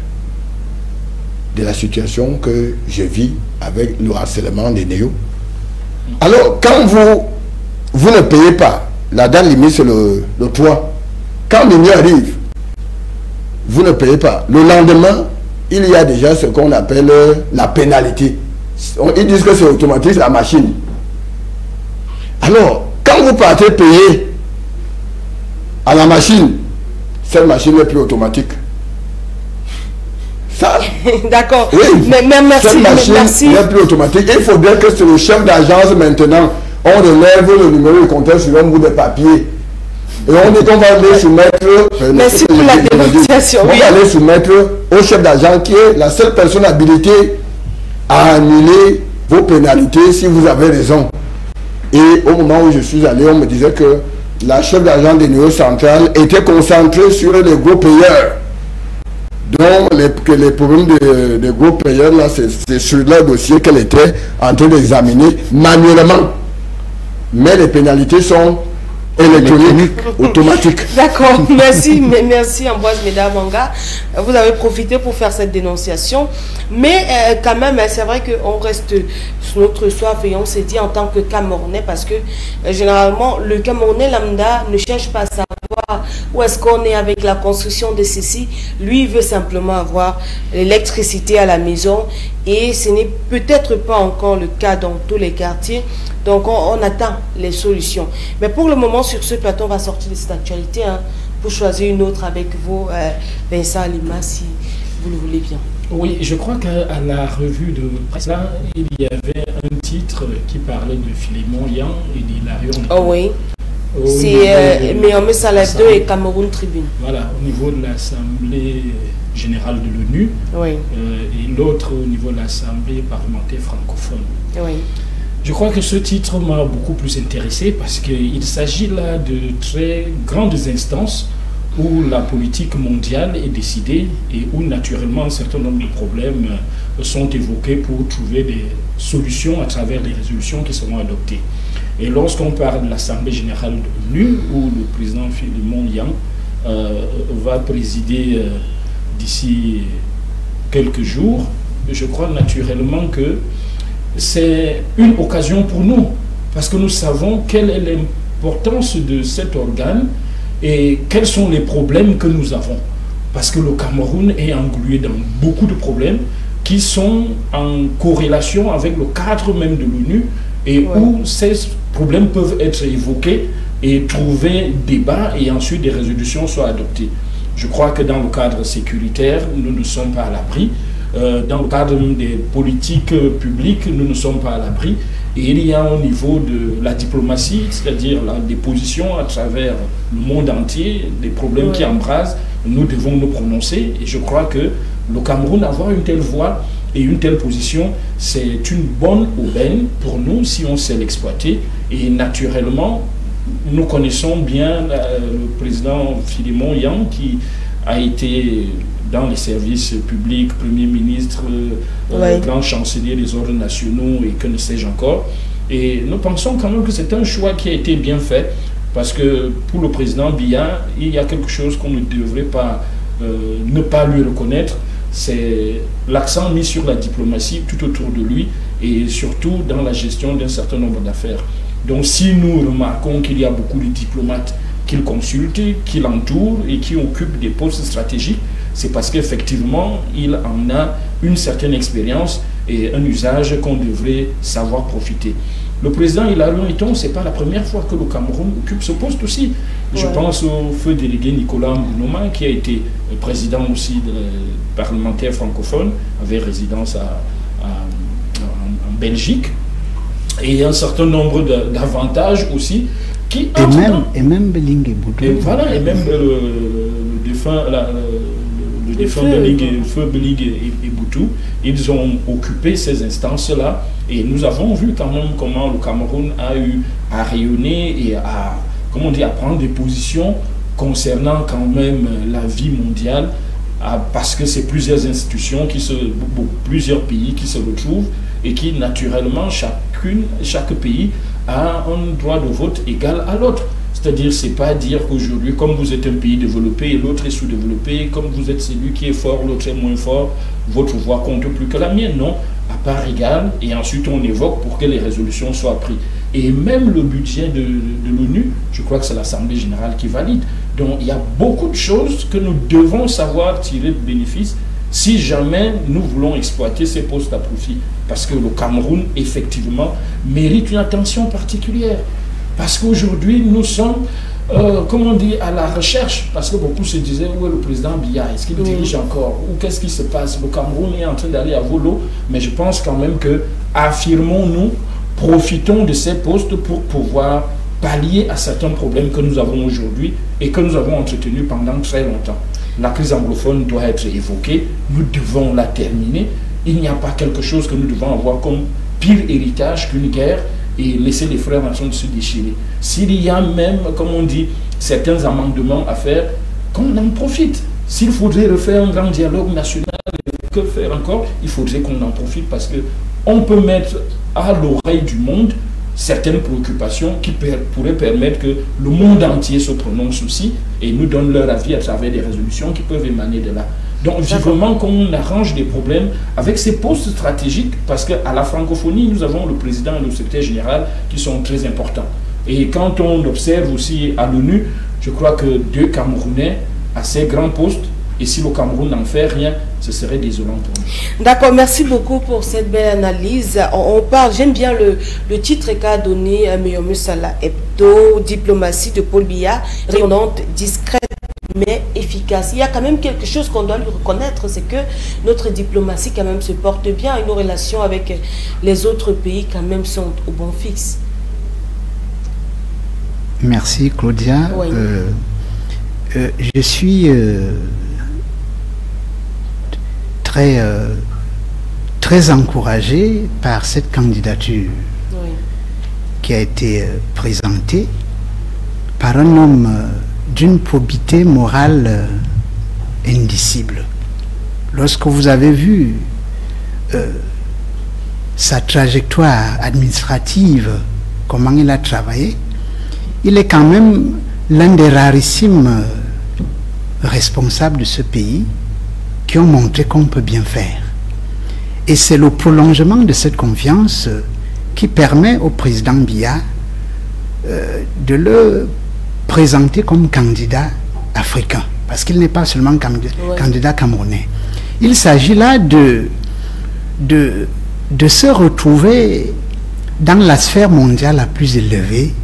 de la situation que je vis avec le harcèlement des néos. Alors, quand vous ne payez pas, la date limite c'est le 3, quand minuit arrive, vous ne payez pas. Le lendemain, il y a déjà ce qu'on appelle la pénalité. Ils disent que c'est automatique, la machine. Alors, quand vous partez payer à la machine, cette machine n'est plus automatique. D'accord. Oui, mais merci. cette machine n'est plus automatique. Il faudrait que c'est le chef d'agence maintenant. On relève le numéro de compteur sur un bout de papier. Et on dit qu'on va aller soumettre. Merci pour la dénonciation. On va aller soumettre au chef d'agence qui est la seule personne habilitée à annuler vos pénalités si vous avez raison. Et au moment où je suis allé, on me disait que la chef d'agence des néo centrales était concentrée sur les gros payeurs. Donc les problèmes des gros payeurs, là, c'est sur leur dossier qu'elle était en train d'examiner manuellement. Mais les pénalités sont électroniques, automatiques. D'accord, merci, merci Ambroise Meda-Manga. Vous avez profité pour faire cette dénonciation. Mais quand même, c'est vrai qu'on reste sur notre soif et on s'est dit en tant que Camerounais, parce que généralement, le Camerounais lambda ne cherche pas à savoir où est-ce qu'on est avec la construction de ceci. Lui, il veut simplement avoir l'électricité à la maison et ce n'est peut-être pas encore le cas dans tous les quartiers. Donc, on attend les solutions. Mais pour le moment, sur ce plateau, on va sortir de cette actualité pour choisir une autre avec vous, Vincent Lima, si vous le voulez bien. Oui, je crois qu'à la revue de presse, là, il y avait un titre qui parlait de Philémon Yang et d'Hilarion. Oh oui. C'est Méomé Saleh 2 et Cameroun Tribune. Voilà, au niveau de l'Assemblée générale de l'ONU, oui. Et l'autre au niveau de l'Assemblée parlementaire francophone. Oui. Je crois que ce titre m'a beaucoup plus intéressé parce qu'il s'agit là de très grandes instances où la politique mondiale est décidée et où naturellement un certain nombre de problèmes sont évoqués pour trouver des solutions à travers les résolutions qui seront adoptées. Et lorsqu'on parle de l'Assemblée générale de l'ONU, où le président Philémon Yang va présider d'ici quelques jours, je crois naturellement que c'est une occasion pour nous, parce que nous savons quelle est l'importance de cet organe et quels sont les problèmes que nous avons. Parce que le Cameroun est englué dans beaucoup de problèmes qui sont en corrélation avec le cadre même de l'ONU et où ces problèmes peuvent être évoqués et trouver débat et ensuite des résolutions soient adoptées. Je crois que dans le cadre sécuritaire, nous ne sommes pas à l'abri. Dans le cadre des politiques publiques, nous ne sommes pas à l'abri. Et il y a au niveau de la diplomatie, c'est-à-dire des positions à travers le monde entier, des problèmes qui embrasent, nous devons nous prononcer. Et je crois que le Cameroun, avoir une telle voix et une telle position, c'est une bonne aubaine pour nous si on sait l'exploiter. Et naturellement, nous connaissons bien le président Philémon Yang qui a été dans les services publics, Premier ministre, grand chancelier des ordres nationaux et que ne sais-je encore. Et nous pensons quand même que c'est un choix qui a été bien fait parce que pour le président Biya, il y a quelque chose qu'on ne devrait pas ne pas lui reconnaître, c'est l'accent mis sur la diplomatie tout autour de lui et surtout dans la gestion d'un certain nombre d'affaires. Donc si nous remarquons qu'il y a beaucoup de diplomates qu'il consulte, qu'il entoure et qui occupent des postes stratégiques, c'est parce qu'effectivement, il en a une certaine expérience et un usage qu'on devrait savoir profiter. Le président Hilarion Iton, ce n'est pas la première fois que le Cameroun occupe ce poste aussi. Je pense au feu délégué Nicolas Mbounoma, qui a été président aussi de parlementaire francophone, avait résidence en Belgique, et un certain nombre d'avantages aussi. Qui, et même Belingue Boutou. Et voilà, et même le défunt... le défunt Feu Belingue et Boutou, ils ont occupé ces instances-là et nous avons vu quand même comment le Cameroun a eu à rayonner et à, comment dire, à prendre des positions concernant quand même la vie mondiale parce que c'est plusieurs institutions, plusieurs pays qui se retrouvent et qui naturellement chaque pays a un droit de vote égal à l'autre. C'est-à-dire, c'est pas dire qu'aujourd'hui, comme vous êtes un pays développé et l'autre est sous-développé, comme vous êtes celui qui est fort, l'autre est moins fort, votre voix compte plus que la mienne, non. À part égale, et ensuite on évoque pour que les résolutions soient prises. Et même le budget de l'ONU, je crois que c'est l'Assemblée générale qui valide. Donc il y a beaucoup de choses que nous devons savoir tirer de bénéfice si jamais nous voulons exploiter ces postes à profit. Parce que le Cameroun, effectivement, mérite une attention particulière. Parce qu'aujourd'hui, nous sommes, comme on dit, à la recherche. Parce que beaucoup se disaient, où est le président Biya? Est-ce qu'il dirige encore? Ou qu'est-ce qui se passe? Le Cameroun est en train d'aller à volo. Mais je pense quand même que, affirmons-nous, profitons de ces postes pour pouvoir pallier à certains problèmes que nous avons aujourd'hui et que nous avons entretenus pendant très longtemps. La crise anglophone doit être évoquée. Nous devons la terminer. Il n'y a pas quelque chose que nous devons avoir comme pire héritage qu'une guerre et laisser les frères en train de se déchirer. S'il y a même, comme on dit, certains amendements à faire, qu'on en profite. S'il faudrait refaire un grand dialogue national, que faire encore? Il faudrait qu'on en profite parce qu'on peut mettre à l'oreille du monde certaines préoccupations qui pourraient permettre que le monde entier se prononce aussi et nous donne leur avis à travers des résolutions qui peuvent émaner de là. Donc, vivement qu'on arrange des problèmes avec ces postes stratégiques, parce qu'à la francophonie, nous avons le président et le secrétaire général qui sont très importants. Et quand on observe aussi à l'ONU, je crois que 2 Camerounais à ces grands postes, et si le Cameroun n'en fait rien, ce serait désolant pour nous. D'accord, merci beaucoup pour cette belle analyse. On parle, j'aime bien le titre qu'a donné Meyomu Salah Hebdo, diplomatie de Paul Biya, rayonnante, discrète, mais efficace. Il y a quand même quelque chose qu'on doit lui reconnaître, c'est que notre diplomatie quand même se porte bien et nos relations avec les autres pays quand même sont au bon fixe. Merci Claudia. Oui. Je suis très encouragé par cette candidature qui a été présentée par un homme d'une probité morale indicible. Lorsque vous avez vu sa trajectoire administrative, comment il a travaillé, il est quand même l'un des rarissimes responsables de ce pays qui ont montré qu'on peut bien faire. Et c'est le prolongement de cette confiance qui permet au président Biya de le présenter comme candidat africain, parce qu'il n'est pas seulement candidat camerounais. Il s'agit là de se retrouver dans la sphère mondiale la plus élevée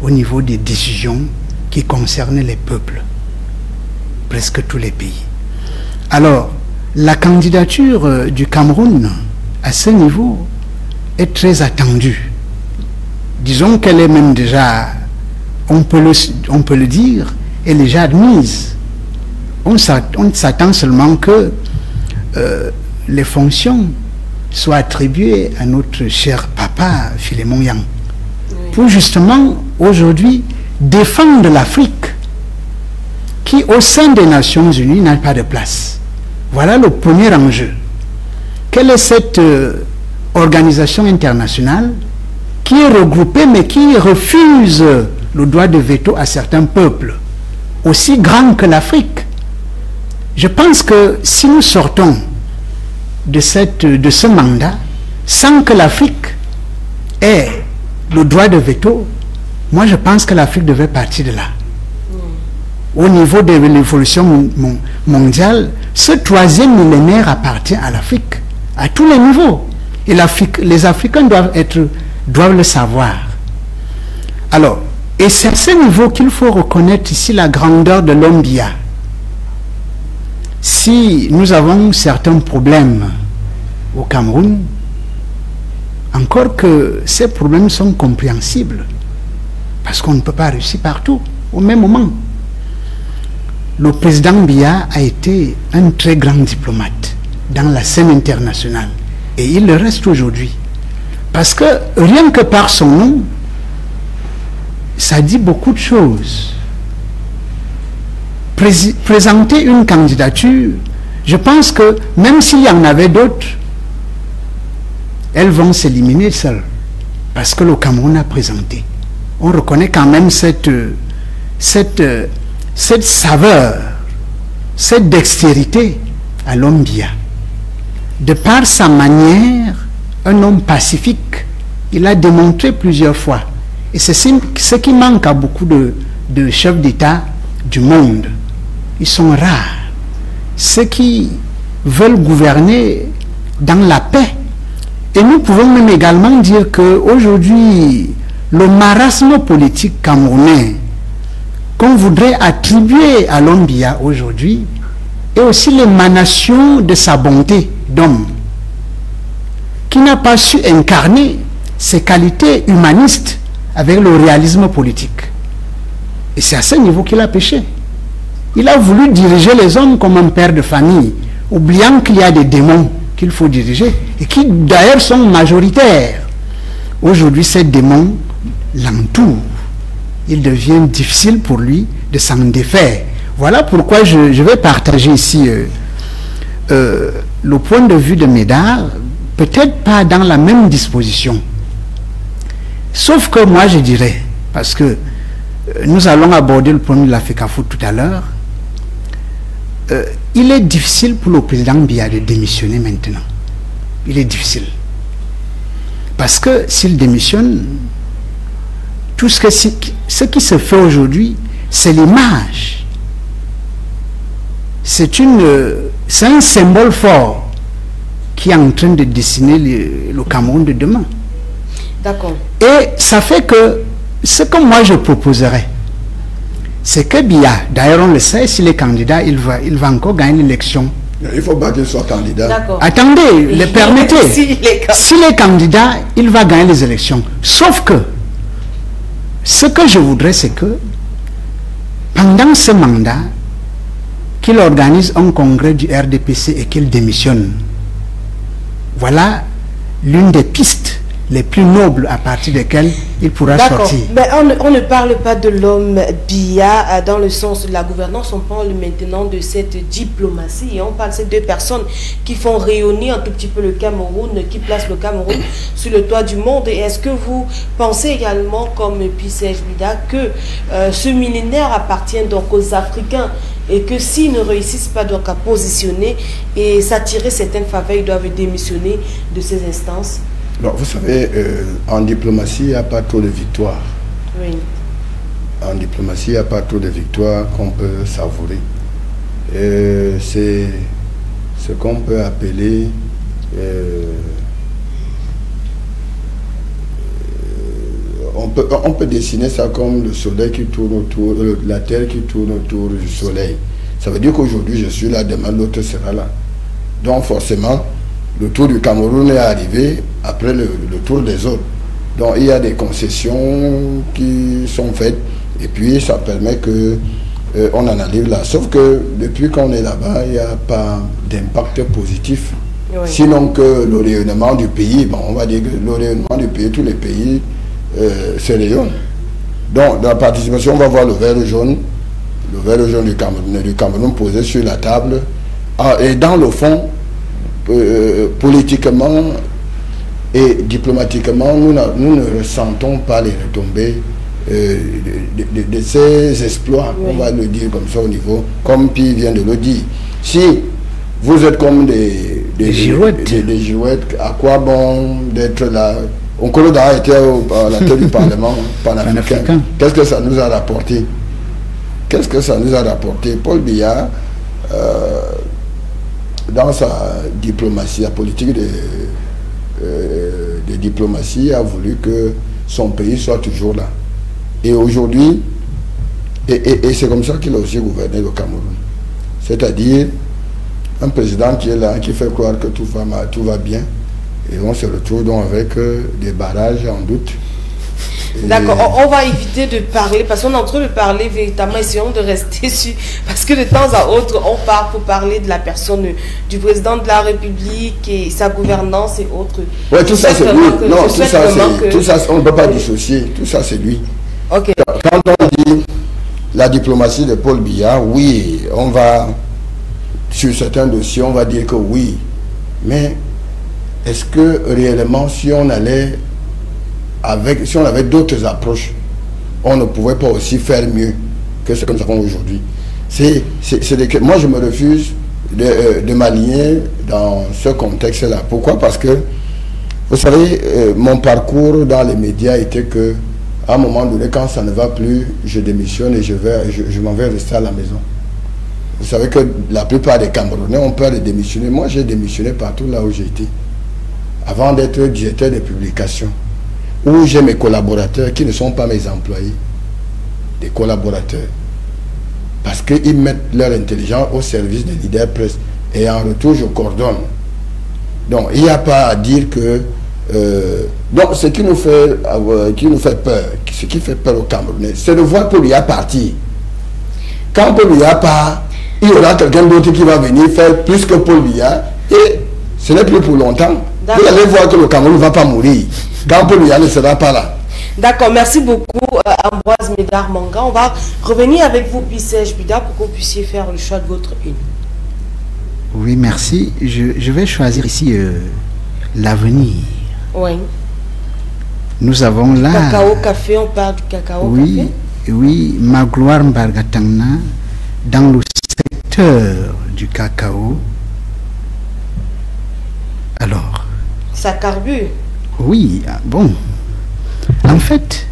au niveau des décisions qui concernent les peuples, presque tous les pays. Alors, la candidature du Cameroun à ce niveau est très attendue. Disons qu'elle est même déjà, on peut le dire, elle est déjà admise. On s'attend seulement que les fonctions soient attribuées à notre cher papa Philémon Yang, pour justement aujourd'hui défendre l'Afrique qui au sein des Nations Unies n'a pas de place. Voilà le premier enjeu. Quelle est cette organisation internationale qui est regroupée mais qui refuse le droit de veto à certains peuples aussi grands que l'Afrique? Je pense que si nous sortons de ce mandat sans que l'Afrique ait le droit de veto, moi je pense que l'Afrique devrait partir de là. Au niveau de l'évolution mondiale, ce 3e millénaire appartient à l'Afrique, à tous les niveaux. Et les Africains doivent le savoir. Alors, et c'est à ce niveau qu'il faut reconnaître ici la grandeur de l'homme Biya. Si nous avons certains problèmes au Cameroun, encore que ces problèmes sont compréhensibles, parce qu'on ne peut pas réussir partout au même moment. Le président Biya a été un très grand diplomate dans la scène internationale. Et il le reste aujourd'hui. Parce que rien que par son nom, ça dit beaucoup de choses. Présenter une candidature, je pense que même s'il y en avait d'autres, elles vont s'éliminer seules. Parce que le Cameroun a présenté. On reconnaît quand même cette cette saveur, cette dextérité à l'homme Biya. De par sa manière, un homme pacifique, il a démontré plusieurs fois. Et c'est ce qui manque à beaucoup de chefs d'État du monde. Ils sont rares. Ceux qui veulent gouverner dans la paix. Et nous pouvons même également dire qu'aujourd'hui, le marasme politique camerounais qu'on voudrait attribuer à l'homme Biya aujourd'hui est aussi l'émanation de sa bonté d'homme, qui n'a pas su incarner ses qualités humanistes avec le réalisme politique. Et c'est à ce niveau qu'il a péché. Il a voulu diriger les hommes comme un père de famille, oubliant qu'il y a des démons qu'il faut diriger, et qui d'ailleurs sont majoritaires. Aujourd'hui, ces démons l'entourent. Il devient difficile pour lui de s'en défaire. Voilà pourquoi je vais partager ici le point de vue de Médard, peut-être pas dans la même disposition. Sauf que moi je dirais, parce que nous allons aborder le point de la FECAFOOT tout à l'heure, il est difficile pour le président Biya de démissionner maintenant. Il est difficile. Parce que s'il démissionne, tout ce qui se fait aujourd'hui, c'est l'image. C'est un symbole fort qui est en train de dessiner le Cameroun de demain. D'accord. Et ça fait que ce que moi je proposerais, c'est que Biya, d'ailleurs on le sait, s'il est candidat, il va encore gagner l'élection. Il ne faut pas qu'il soit candidat. Attendez, le permettez. S'il est candidat, il va gagner les élections. Sauf que, ce que je voudrais, c'est que, pendant ce mandat, qu'il organise un congrès du RDPC et qu'il démissionne. Voilà l'une des pistes les plus nobles à partir desquelles il pourra sortir. Mais on ne parle pas de l'homme Biya dans le sens de la gouvernance, on parle maintenant de cette diplomatie. Et on parle de ces deux personnes qui font rayonner un tout petit peu le Cameroun, qui placent le Cameroun sur le toit du monde. Et est-ce que vous pensez également, comme Pisej Bida, que ce millénaire appartient donc aux Africains et que s'ils ne réussissent pas donc à positionner et s'attirer certaines faveurs, ils doivent démissionner de ces instances? Alors, vous savez, en diplomatie, il n'y a pas trop de victoires. Oui. En diplomatie, il n'y a pas trop de victoires qu'on peut savourer. C'est ce qu'on peut appeler on peut dessiner ça comme le soleil qui tourne autour, la terre qui tourne autour du soleil. Ça veut dire qu'aujourd'hui je suis là, demain l'autre sera là. Donc forcément, le tour du Cameroun est arrivé après le tour des autres. Donc il y a des concessions qui sont faites et puis ça permet que on en arrive là. Sauf que depuis qu'on est là-bas, il n'y a pas d'impact positif. Oui. Sinon que le rayonnement du pays, bon, on va dire que le rayonnement du pays, tous les pays se rayonnent. Donc dans la participation, on va voir le vert jaune du Cameroun posé sur la table. Et dans le fond, politiquement et diplomatiquement, nous ne ressentons pas les retombées de ces exploits, oui. On va le dire comme ça au niveau, comme Pi vient de le dire. Si vous êtes comme des girouettes, à quoi bon d'être là? Onkoloda a été à la tête du Parlement panafricain. Qu'est-ce que ça nous a rapporté? Qu'est-ce que ça nous a rapporté? Paul Biya, dans sa diplomatie, la politique de diplomatie, a voulu que son pays soit toujours là. Et aujourd'hui, et c'est comme ça qu'il a aussi gouverné le Cameroun. C'est-à-dire, un président qui est là, qui fait croire que tout va bien, et on se retrouve donc avec des barrages en doute. D'accord, on va éviter de parler, parce qu'on est en train de parler véritablement, essayons de rester sur, parce que de temps à autre, on part pour parler de la personne du président de la République et sa gouvernance et autres. Oui, tout ça c'est lui. Non, tout ça, on ne peut pas dissocier, tout ça c'est lui. Okay. Quand on dit la diplomatie de Paul Biya, oui, on va, sur certains dossiers, on va dire que oui, mais est-ce que réellement, si on avait d'autres approches, on ne pouvait pas aussi faire mieux? que ce que nous avons aujourd'hui. Moi, je me refuse de m'aligner dans ce contexte-là. Pourquoi? Parce que, vous savez, mon parcours dans les médias était que, à un moment donné, quand ça ne va plus, je démissionne et je m'en vais rester à la maison. Vous savez que la plupart des Camerounais ont peur de démissionner. Moi, j'ai démissionné partout là où j'ai été. Avant d'être directeur de publication, où j'ai mes collaborateurs qui ne sont pas mes employés, des collaborateurs. Parce qu'ils mettent leur intelligence au service des leaders presse. Et en retour, je coordonne. Donc, il n'y a pas à dire que... donc, ce qui nous fait peur, ce qui fait peur aux Camerounais, c'est de voir Paul Biya partir. Quand Paul Biya part, il y aura quelqu'un d'autre qui va venir faire plus que Paul Biya. Et ce n'est plus pour longtemps. Vous allez voir que le Cameroun ne va pas mourir. Quand Paul Biya ne sera pas là. D'accord, merci beaucoup Ambroise Médard Manga. On va revenir avec vous, Bissège Bida, pour que vous puissiez faire le choix de votre une. Oui, merci. Je vais choisir ici l'avenir. Oui. Nous avons là... Cacao Café, on parle du cacao café. Oui, Magloire Mbargatana, dans le secteur du cacao. Alors... Ça carbure. Oui, bon... En fait,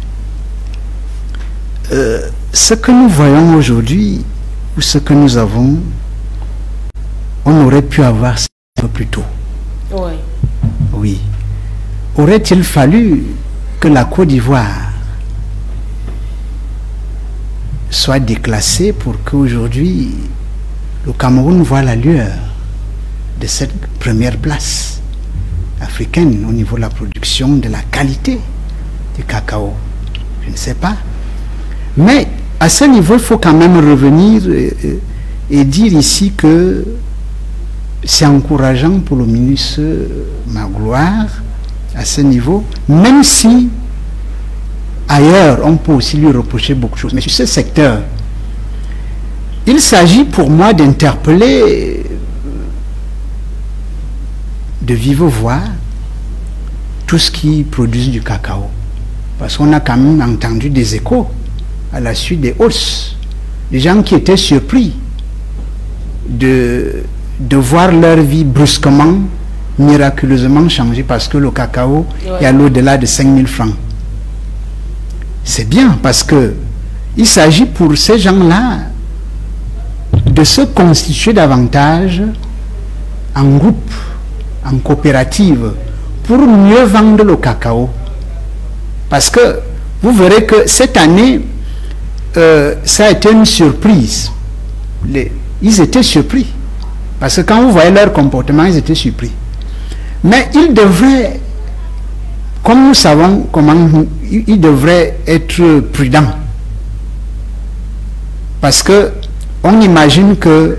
ce que nous voyons aujourd'hui, ou ce que nous avons, on aurait pu avoir ça un peu plus tôt. Oui. Oui. Aurait-il fallu que la Côte d'Ivoire soit déclassée pour qu'aujourd'hui le Cameroun voit la lueur de cette première place africaine au niveau de la production, de la qualité du cacao? Je ne sais pas. Mais à ce niveau, il faut quand même revenir et dire ici que c'est encourageant pour le ministre Magloire à ce niveau, même si ailleurs on peut aussi lui reprocher beaucoup de choses. Mais sur ce secteur, il s'agit pour moi d'interpeller de vive voix tout ce qui produit du cacao. Parce qu'on a quand même entendu des échos à la suite des hausses. Des gens qui étaient surpris de voir leur vie brusquement, miraculeusement changer parce que le cacao est à l'au-delà de 5 000 francs. C'est bien parce que il s'agit pour ces gens-là de se constituer davantage en groupe, en coopérative, pour mieux vendre le cacao. Parce que vous verrez que cette année, ça a été une surprise. Ils étaient surpris. Parce que quand vous voyez leur comportement, ils étaient surpris. Mais ils devraient, comme nous savons comment, ils devraient être prudents. Parce que on imagine que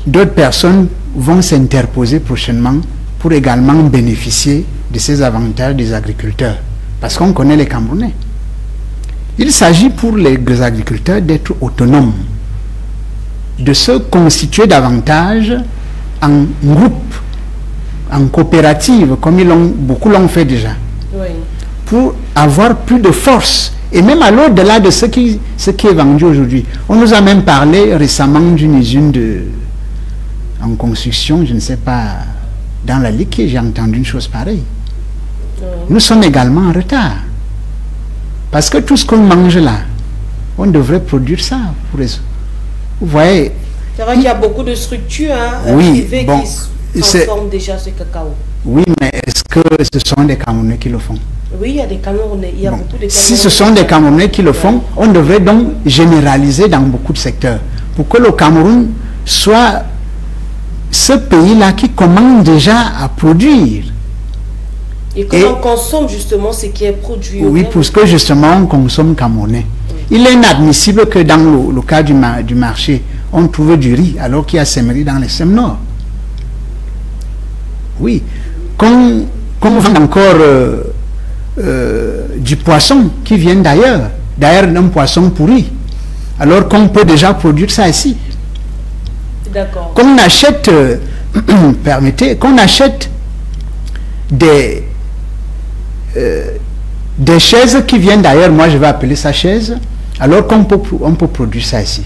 d'autres personnes vont s'interposer prochainement pour également bénéficier de ces avantages des agriculteurs. Parce qu'on connaît les Camerounais. Il s'agit pour les agriculteurs d'être autonomes, de se constituer davantage en groupe, en coopérative, comme beaucoup l'ont fait déjà, pour avoir plus de force, et même à l'au-delà de ce qui est vendu aujourd'hui. On nous a même parlé récemment d'une usine en construction, je ne sais pas, dans la Ligue, j'ai entendu une chose pareille. Nous sommes également en retard. Parce que tout ce qu'on mange là, on devrait produire ça. Vous voyez. C'est vrai qu'il y a beaucoup de structures privées qui transforment déjà ce cacao. Oui, mais est-ce que ce sont des Camerounais qui le font? Oui, il y a des Camerounais. Il y a beaucoup de Camerounais. Si ce sont des Camerounais qui le font, on devrait donc généraliser dans beaucoup de secteurs. Pour que le Cameroun soit ce pays-là qui commande déjà à produire. Et que l'on consomme justement ce qui est produit. Oui, parce que justement on consomme camerounais. Il est inadmissible que dans le cas du marché, on trouve du riz alors qu'il y a semerie dans les SEM Nord. Oui, comme on vend encore du poisson qui vient d'ailleurs un poisson pourri, alors qu'on peut déjà produire ça ici. D'accord. Qu'on achète, permettez, qu'on achète des chaises qui viennent d'ailleurs, moi je vais appeler ça chaise, Alors qu'on peut produire ça ici.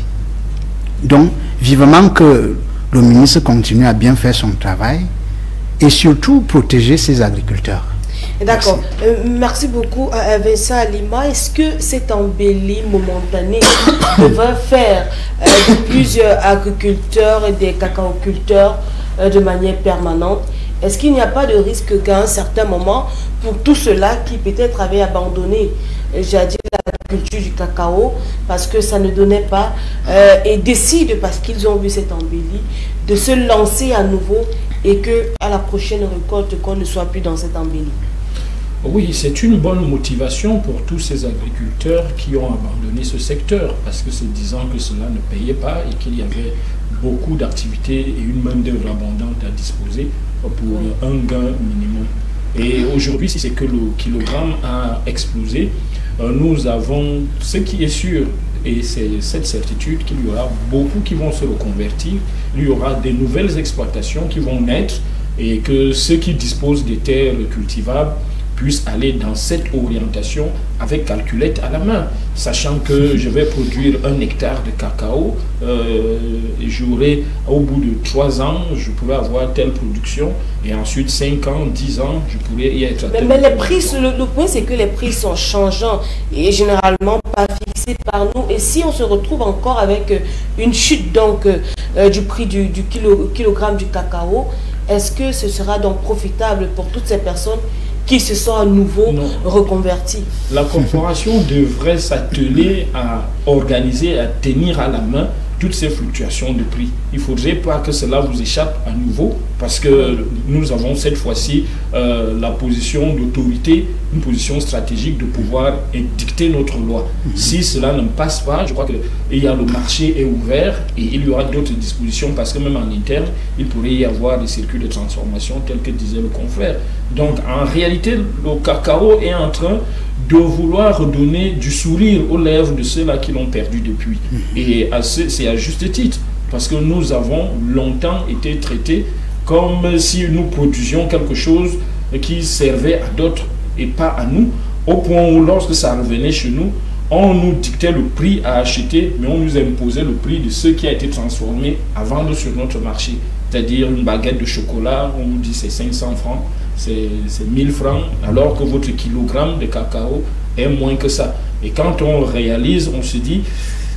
Donc, vivement que le ministre continue à bien faire son travail et surtout protéger ses agriculteurs. D'accord. Merci beaucoup à Vincent Alima. Est-ce que cette embellie momentanée devrait faire de plusieurs agriculteurs et des cacaoculteurs de manière permanente? Est-ce qu'il n'y a pas de risque qu'à un certain moment, pour tous ceux-là qui peut-être avaient abandonné, j'ai dit, la culture du cacao, parce que ça ne donnait pas, et décident, parce qu'ils ont vu cette embellie, de se lancer à nouveau et qu'à la prochaine récolte, qu'on ne soit plus dans cette embellie? Oui, c'est une bonne motivation pour tous ces agriculteurs qui ont abandonné ce secteur, parce que c'est disant que cela ne payait pas et qu'il y avait beaucoup d'activités et une main-d'œuvre abondante à disposer pour un gain minimum. Et aujourd'hui, si c'est que le kilogramme a explosé, nous avons ce qui est sûr, et c'est cette certitude qu'il y aura beaucoup qui vont se reconvertir, il y aura des nouvelles exploitations qui vont naître et que ceux qui disposent des terres cultivables puissent aller dans cette orientation avec calculette à la main, sachant que je vais produire 1 hectare de cacao et j'aurai, au bout de 3 ans, je pourrais avoir telle production et ensuite 5 ans, 10 ans, je pourrais y être. Mais les prix, le point c'est que les prix sont changeants et généralement pas fixés par nous. Et si on se retrouve encore avec une chute donc du prix du kilogramme du cacao, est-ce que ce sera donc profitable pour toutes ces personnes qui se sont à nouveau reconvertis? La corporation devrait s'atteler à organiser, à tenir à la main toutes ces fluctuations de prix. Il ne faudrait pas que cela vous échappe à nouveau, parce que nous avons cette fois-ci la position d'autorité, une position stratégique de pouvoir dicter notre loi. Si cela ne passe pas, je crois que le marché est ouvert et il y aura d'autres dispositions, parce que même en interne, il pourrait y avoir des circuits de transformation tels que disait le confrère. Donc en réalité, le cacao est en train de vouloir redonner du sourire aux lèvres de ceux-là qui l'ont perdu depuis. Et c'est à juste titre, parce que nous avons longtemps été traités comme si nous produisions quelque chose qui servait à d'autres et pas à nous, au point où lorsque ça revenait chez nous, on nous dictait le prix à acheter, mais on nous imposait le prix de ce qui a été transformé à vendre sur notre marché. C'est-à-dire une baguette de chocolat, on nous dit c'est 500 francs, c'est 1000 francs, alors que votre kilogramme de cacao est moins que ça. Et quand on réalise, on se dit,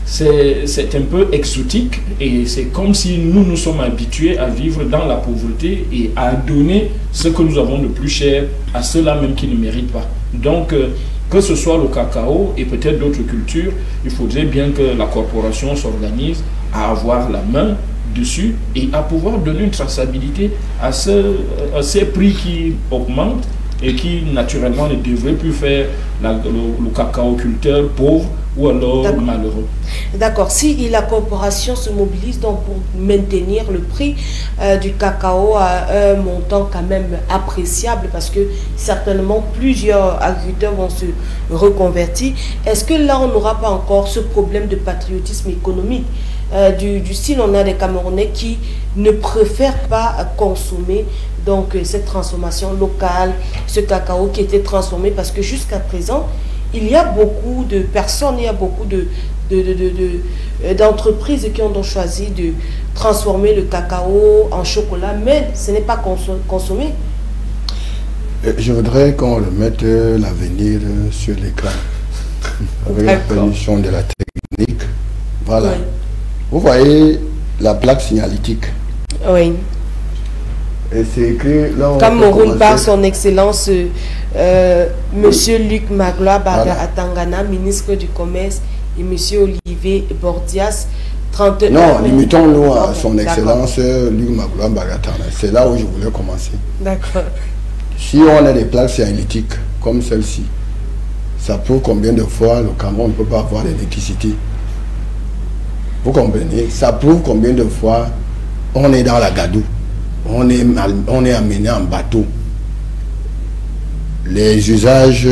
c'est un peu exotique et c'est comme si nous sommes habitués à vivre dans la pauvreté et à donner ce que nous avons de plus cher à ceux-là même qui ne méritent pas. Donc, que ce soit le cacao et peut-être d'autres cultures, il faudrait bien que la corporation s'organise à avoir la main dessus et à pouvoir donner une traçabilité à ces prix qui augmentent et qui naturellement ne devraient plus faire le cacaoculteur pauvre ou alors malheureux. D'accord. Si la corporation se mobilise donc pour maintenir le prix du cacao à un montant quand même appréciable, parce que certainement plusieurs agriculteurs vont se reconvertir, est-ce que là on n'aura pas encore ce problème de patriotisme économique du style, on a des Camerounais qui ne préfèrent pas consommer donc cette transformation locale, ce cacao qui était transformé, parce que jusqu'à présent il y a beaucoup de personnes, il y a beaucoup d'entreprises qui ont donc choisi de transformer le cacao en chocolat, mais ce n'est pas consommé. Je voudrais qu'on le mette l'avenir sur l'écran avec la prédiction de la technique. Voilà. Oui. Vous voyez la plaque signalétique. Oui. Et c'est écrit là. Cameroun par son excellence Monsieur Luc Magloire Atangana, ministre du Commerce, et Monsieur Olivier Bordias, 31. Non, limitons-nous à son excellence Luc Magloire Atangana. C'est là où je voulais commencer. D'accord. Si on a des plaques signalétiques comme celle-ci, ça prouve combien de fois le Cameroun ne peut pas avoir d'électricité. Vous comprenez? Ça prouve combien de fois on est dans la gadoue. On est amené en bateau. Les usages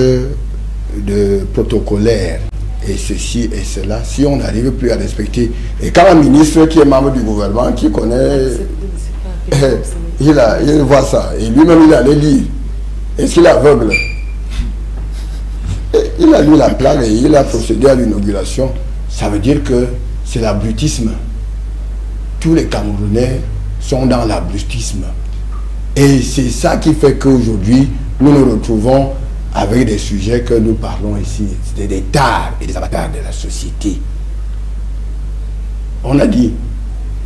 de protocolaires et ceci et cela, si on n'arrive plus à respecter. Et quand un ministre qui est membre du gouvernement, qui connaît, il voit ça. Et lui-même, il allait lire. Est-ce qu'il est aveugle? il a lu la plaque et il a procédé à l'inauguration. Ça veut dire que c'est l'abrutisme. Tous les Camerounais sont dans l'abrutisme. Et c'est ça qui fait qu'aujourd'hui, nous nous retrouvons avec des sujets que nous parlons ici. C'est des tares et des avatars de la société. On a dit,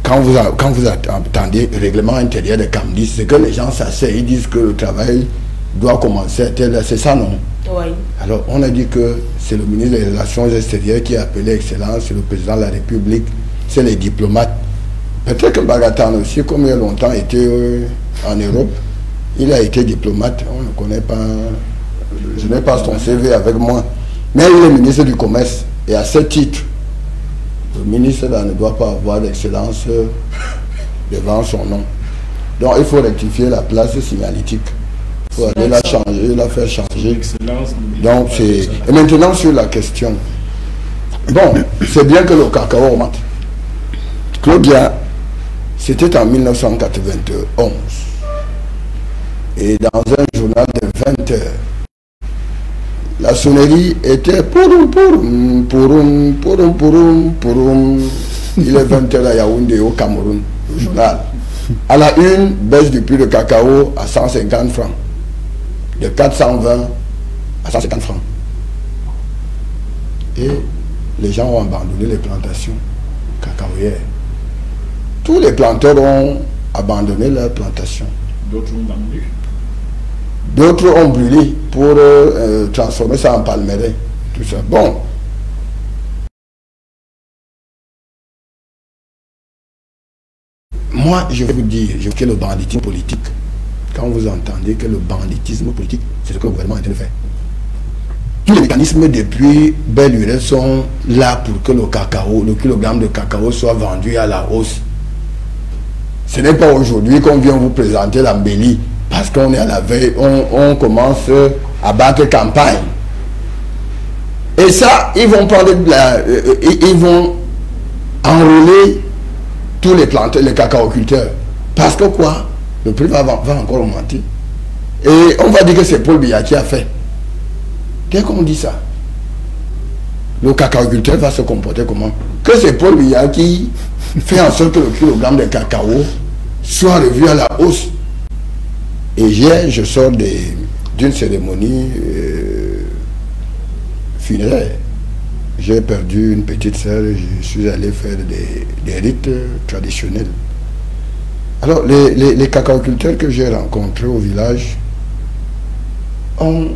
quand vous entendez le règlement intérieur de Camdis, c'est que les gens s'asseyent, ils disent que le travail doit commencer à tel, c'est ça, non? Oui. Alors, on a dit que c'est le ministre des Relations extérieures qui a appelé Excellence, c'est le président de la République, c'est les diplomates. Peut-être que Bagatan aussi, comme il a longtemps été en Europe, il a été diplomate, on ne connaît pas, je n'ai pas son CV avec moi, mais il est ministre du Commerce, et à ce titre, le ministre là ne doit pas avoir d'excellence devant son nom. Donc il faut rectifier la place signalétique. Il faut aller la changer, la faire changer. Donc c'est... Et maintenant sur la question. Bon, c'est bien que le cacao augmente. Claudia, c'était en 1991. Et dans un journal de 20 heures, la sonnerie était pourum. Il est 20 heures à Yaoundé au Cameroun, le journal. À la une, baisse du prix de cacao à 150 francs. De 420 à 150 francs. Et les gens ont abandonné les plantations cacaoyères. Tous les planteurs ont abandonné leurs plantations. D'autres ont vendu. D'autres ont brûlé pour transformer ça en palmeraie. Tout ça. Bon. Moi, je vais vous dire que le banditisme politique, quand vous entendez que le banditisme politique, c'est ce que le gouvernement est en train de faire. Tous les mécanismes depuis belle lurette sont là pour que le cacao, le kilogramme de cacao soit vendu à la hausse. Ce n'est pas aujourd'hui qu'on vient vous présenter l'embellie. Parce qu'on est à la veille, on commence à battre campagne. Et ça, ils vont prendre ils vont enrôler tous les planteurs, les cacaoculteurs. Parce que quoi? Le prix va encore augmenter. Et on va dire que c'est Paul Biya qui a fait. Dès qu'on dit ça, le cacaoculteur va se comporter comment? Que c'est Paul Biya qui fait en sorte que le kilogramme de cacao soit revu à la hausse. Et hier, je sors d'une cérémonie funéraire. J'ai perdu une petite sœur, je suis allé faire des rites traditionnels. Alors, les cacaoculteurs que j'ai rencontrés au village ont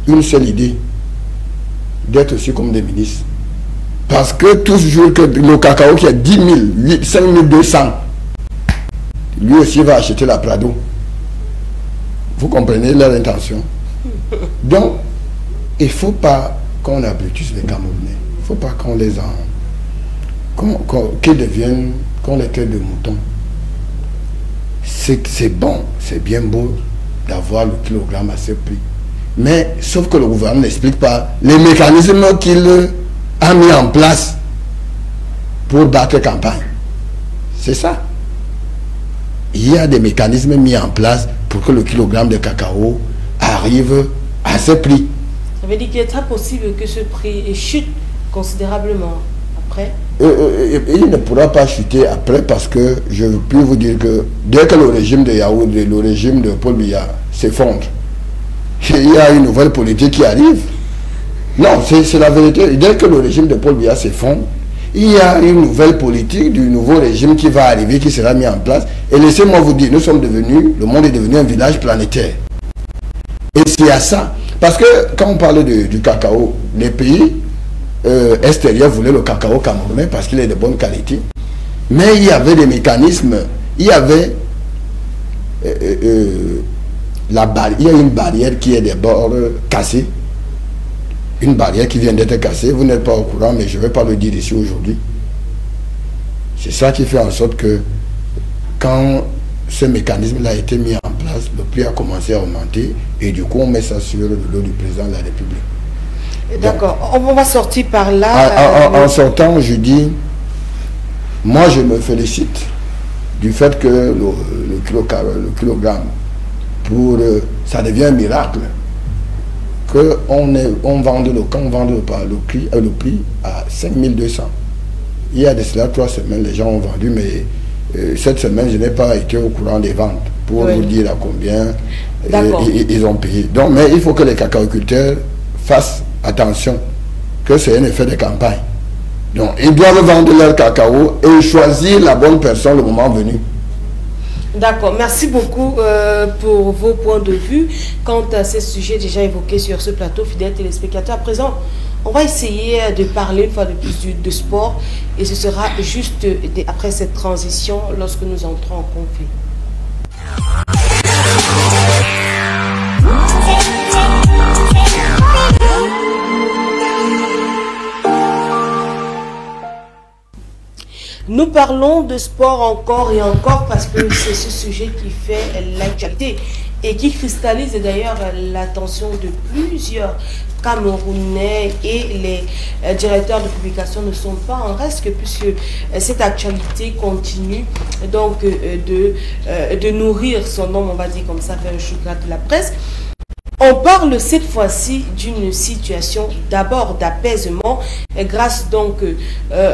une seule idée, d'être aussi comme des ministres. Parce que toujours que le cacao qui a 10 000, 5 200, lui aussi va acheter la Prado. Vous comprenez leur intention. Donc, il ne faut pas qu'on abrutisse les Camerounais. Il ne faut pas qu'on les qu'ils deviennent, qu'on les traite de moutons. C'est bon, c'est bien beau d'avoir le kilogramme à ce prix. Mais, sauf que le gouvernement n'explique pas les mécanismes qu'il a mis en place pour battre campagne. C'est ça. Il y a des mécanismes mis en place pour que le kilogramme de cacao arrive à ce prix. Ça veut dire qu'il est très possible que ce prix chute considérablement après. Il ne pourra pas chuter après parce que je peux vous dire que dès que le régime de Yaoundé, le régime de Paul Biya s'effondre, il y a une nouvelle politique qui arrive. Non, c'est la vérité. Dès que le régime de Paul Biya s'effondre, il y a une nouvelle politique du nouveau régime qui va arriver, qui sera mis en place. Et laissez-moi vous dire, le monde est devenu un village planétaire. Et c'est à ça. Parce que quand on parle du cacao, les pays extérieurs voulaient le cacao camerounais parce qu'il est de bonne qualité. Mais il y avait des mécanismes, il y avait il y a une barrière qui est des bords cassés. Une barrière qui vient d'être cassée. Vous n'êtes pas au courant, mais je ne vais pas le dire ici aujourd'hui. C'est ça qui fait en sorte que quand ce mécanisme-là a été mis en place, le prix a commencé à augmenter et du coup on met ça sur le dos du président de la République. D'accord, on va sortir par là. En sortant, je dis, moi je me félicite du fait que le kilogramme, ça devient un miracle. Que on vend le prix à 5200. Il y a de cela 3 semaines, les gens ont vendu, mais cette semaine, je n'ai pas été au courant des ventes pour vous dire à combien ils ont payé. Donc, mais il faut que les cacaoculteurs fassent attention, que c'est un effet de campagne. Donc, ils doivent vendre leur cacao et choisir la bonne personne le moment venu. D'accord, merci beaucoup pour vos points de vue quant à ces sujets déjà évoqués sur ce plateau, fidèles téléspectateurs. À présent, on va essayer de parler une fois de plus de sport et ce sera juste après cette transition lorsque nous entrons en conflit. Nous parlons de sport encore et encore parce que c'est ce sujet qui fait l'actualité et qui cristallise d'ailleurs l'attention de plusieurs Camerounais, et les directeurs de publication ne sont pas en reste puisque cette actualité continue donc de nourrir son nom, on va dire comme ça, vers le chocolat de la presse. On parle cette fois-ci d'une situation d'abord d'apaisement grâce donc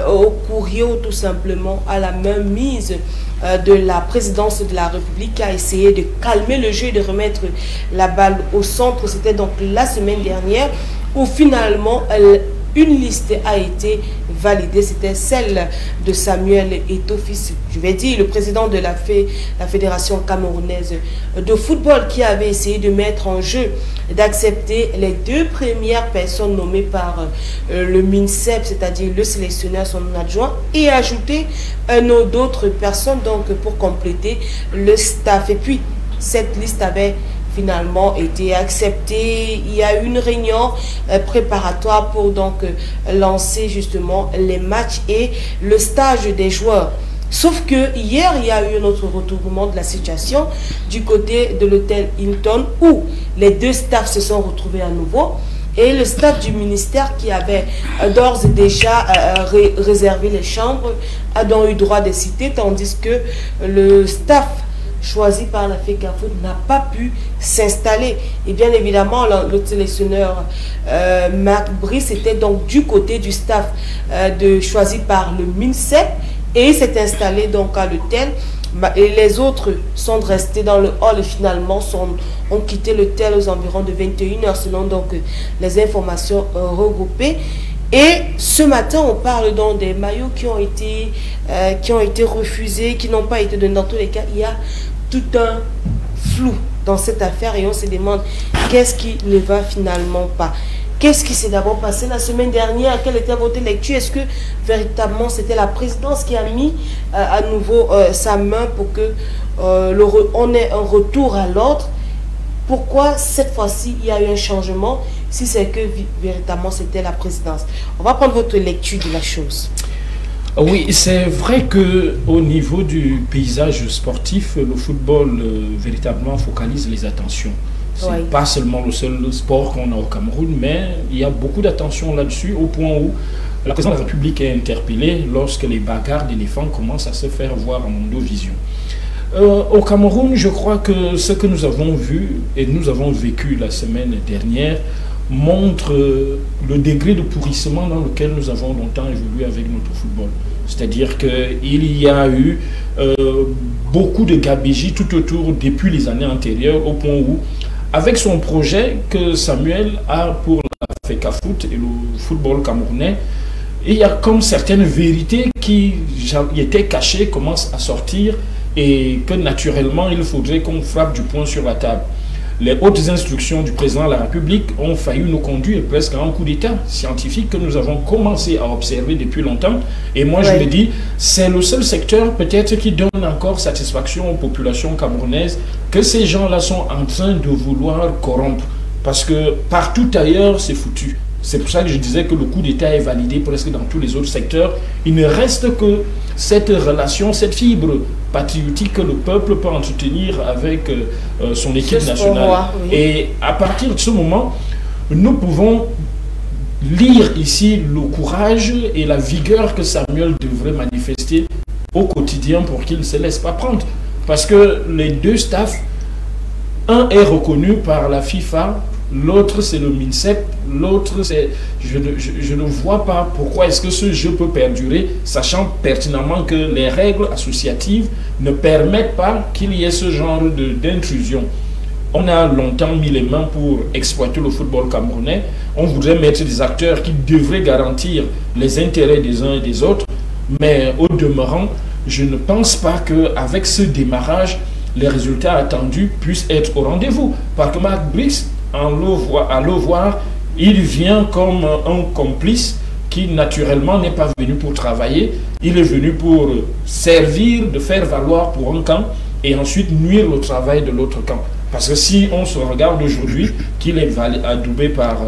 au courrier ou tout simplement à la mainmise de la présidence de la République qui a essayé de calmer le jeu et de remettre la balle au centre. C'était donc la semaine dernière où finalement une liste a été validée, c'était celle de Samuel Eto'o-Fils, je vais dire le président de la Fédération camerounaise de football, qui avait essayé de mettre en jeu, d'accepter les 2 premières personnes nommées par le MINSEP, c'est-à-dire le sélectionneur, son adjoint, et ajouter d'autres personnes donc pour compléter le staff. Et puis cette liste avait finalement été accepté. Il y a eu une réunion préparatoire pour donc lancer justement les matchs et le stage des joueurs. Sauf que hier, il y a eu un autre retournement de la situation du côté de l'hôtel Hilton où les 2 staffs se sont retrouvés à nouveau. Et le staff du ministère qui avait d'ores et déjà réservé les chambres a donc eu droit de citer, tandis que le staff choisi par la FECAFOOT n'a pas pu s'installer. Et bien évidemment, le sélectionneur Marc Brice était donc du côté du staff choisi par le MINSEP et il s'est installé donc à l'hôtel. Et les autres sont restés dans le hall et finalement ont quitté l'hôtel aux environs de 21h selon donc les informations regroupées. Et ce matin, on parle donc des maillots qui ont été refusés, qui n'ont pas été donnés. Dans tous les cas, il y a tout un flou dans cette affaire et on se demande qu'est-ce qui ne va finalement pas. Qu'est-ce qui s'est d'abord passé la semaine dernière? Quelle était votre lecture? Est-ce que véritablement c'était la présidence qui a mis à nouveau sa main pour que on ait un retour à l'ordre? Pourquoi cette fois-ci il y a eu un changement si c'est que véritablement c'était la présidence? On va prendre votre lecture de la chose. Oui, c'est vrai qu'au niveau du paysage sportif, le football véritablement focalise les attentions. Ce n'est pas seulement le seul sport qu'on a au Cameroun, mais il y a beaucoup d'attention là-dessus au point où la présidence de la République est interpellée lorsque les bagarres d'éléphants commencent à se faire voir en mondovision. Au Cameroun, je crois que ce que nous avons vu et nous avons vécu la semaine dernière montre le degré de pourrissement dans lequel nous avons longtemps évolué avec notre football. C'est-à-dire qu'il y a eu beaucoup de gabegie tout autour depuis les années antérieures au point où, avec son projet que Samuel a pour la FECAFOOT et le football camerounais, il y a comme certaines vérités qui étaient cachées commencent à sortir et que naturellement il faudrait qu'on frappe du poing sur la table. Les hautes instructions du président de la République ont failli nous conduire presque à un coup d'état scientifique que nous avons commencé à observer depuis longtemps. Et moi, je me dis, c'est le seul secteur peut-être qui donne encore satisfaction aux populations camerounaises que ces gens-là sont en train de vouloir corrompre. Parce que partout ailleurs, c'est foutu. C'est pour ça que je disais que le coup d'État est validé presque dans tous les autres secteurs. Il ne reste que cette relation, cette fibre patriotique que le peuple peut entretenir avec son équipe nationale. Et à partir de ce moment, nous pouvons lire ici le courage et la vigueur que Samuel devrait manifester au quotidien pour qu'il ne se laisse pas prendre. Parce que les 2 staffs, un est reconnu par la FIFA l'autre c'est le MINSEP, l'autre c'est... Je ne vois pas pourquoi est-ce que ce jeu peut perdurer, sachant pertinemment que les règles associatives ne permettent pas qu'il y ait ce genre d'intrusion. On a longtemps mis les mains pour exploiter le football camerounais. On voudrait mettre des acteurs qui devraient garantir les intérêts des uns et des autres. Mais au demeurant, je ne pense pas qu'avec ce démarrage, les résultats attendus puissent être au rendez-vous. Parce que Marc Brix, à le voir, il vient comme un complice qui naturellement n'est pas venu pour travailler. Il est venu pour servir, de faire valoir pour un camp et ensuite nuire au travail de l'autre camp. Parce que si on se regarde aujourd'hui qu'il est adoubé par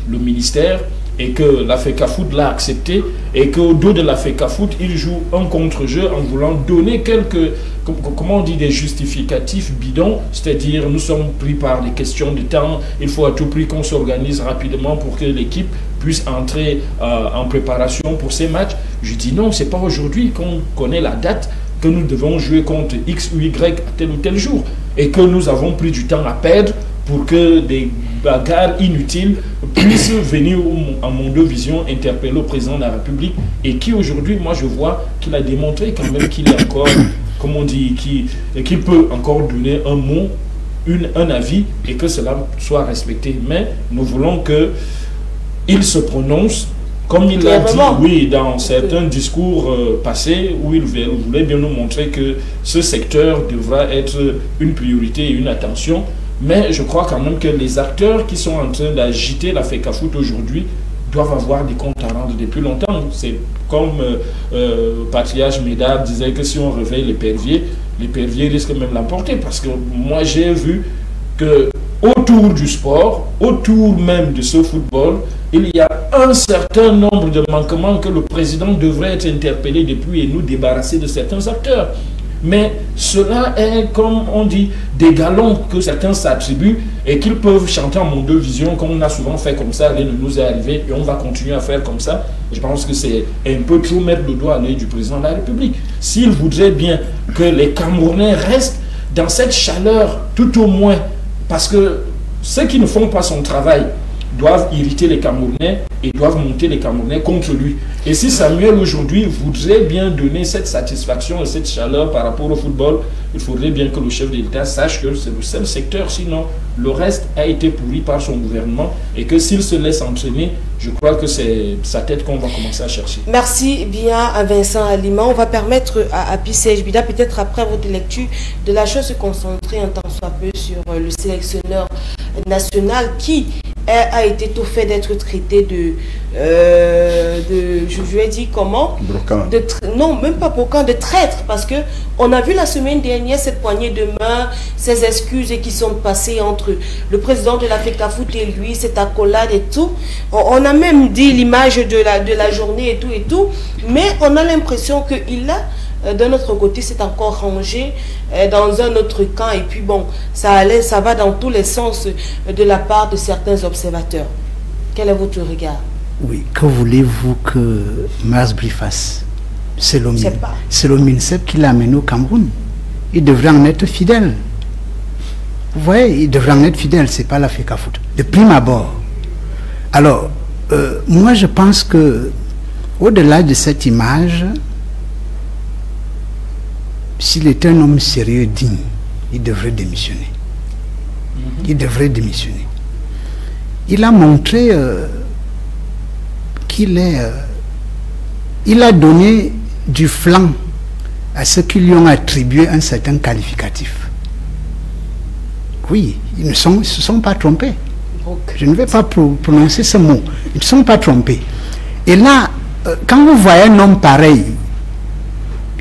le ministère et que la FECAFOOT l'a accepté et qu'au dos de la FECAFOOT, il joue un contre-jeu en voulant donner quelques, comment on dit, des justificatifs bidons, c'est-à-dire nous sommes pris par les questions de temps, il faut à tout prix qu'on s'organise rapidement pour que l'équipe puisse entrer en préparation pour ces matchs. Je dis non, c'est pas aujourd'hui qu'on connaît la date que nous devons jouer contre X ou Y à tel ou tel jour et que nous avons pris du temps à perdre pour que des bagarres inutiles puissent venir en Mondovision interpeller le président de la République et qui aujourd'hui, moi je vois qu'il a démontré quand même qu'il est encore, comme on dit, qu'il peut encore donner un mot, un avis et que cela soit respecté. Mais nous voulons qu'il se prononce comme il l'a dit, oui, dans certains discours passés, où il voulait bien nous montrer que ce secteur devra être une priorité et une attention. Mais je crois quand même que les acteurs qui sont en train d'agiter la FECAFOOT aujourd'hui doivent avoir des comptes à rendre depuis longtemps. C'est comme Patriarche Médard disait que si on réveille les perviers risquent même l'emporter. Parce que moi j'ai vu que autour du sport, autour même de ce football, il y a un certain nombre de manquements que le président devrait être interpellé depuis et nous débarrasser de certains acteurs. Mais cela est, comme on dit, des galons que certains s'attribuent et qu'ils peuvent chanter en Mondovision, comme on a souvent fait comme ça, rien ne nous est arrivé et on va continuer à faire comme ça. Je pense que c'est un peu trop mettre le doigt à l'œil du président de la République. S'il voudrait bien que les Camerounais restent dans cette chaleur, tout au moins, parce que ceux qui ne font pas son travail doivent irriter les Camerounais et doivent monter les Camerounais contre lui. Et si Samuel aujourd'hui voudrait bien donner cette satisfaction et cette chaleur par rapport au football, il faudrait bien que le chef de l'État sache que c'est le seul secteur, sinon le reste a été pourri par son gouvernement et que s'il se laisse entraîner, je crois que c'est sa tête qu'on va commencer à chercher. Merci bien à Vincent Alima. On va permettre à Pissé Bida, peut-être après votre lecture, de la chose se concentrer un tant soit peu sur le sélectionneur national qui a été tout fait d'être traité je lui ai dit comment non, même pas broquant, de traître, parce que on a vu la semaine dernière cette poignée de main, ces excuses qui sont passées entre le président de la FECAFOOT et lui, cette accolade et tout. On a même dit l'image de la journée et tout, mais on a l'impression qu'il a d'un autre côté, c'est encore rangé dans un autre camp. Et puis bon, ça va dans tous les sens de la part de certains observateurs. Quel est votre regard? Oui, que voulez-vous que Mars Brix fasse? C'est le MINSEP qui l'a amené au Cameroun. Il devrait en être fidèle. Vous voyez, il devrait en être fidèle, c'est pas la FECAFOOT. De prime abord. Alors, moi je pense que au-delà de cette image, s'il était un homme sérieux et digne, il devrait démissionner. Il devrait démissionner. Il a montré qu'il est... il a donné du flanc à ceux qui lui ont attribué un certain qualificatif. Oui, ils ne se sont pas trompés. Je ne vais pas prononcer ce mot. Ils ne se sont pas trompés. Et là, quand vous voyez un homme pareil,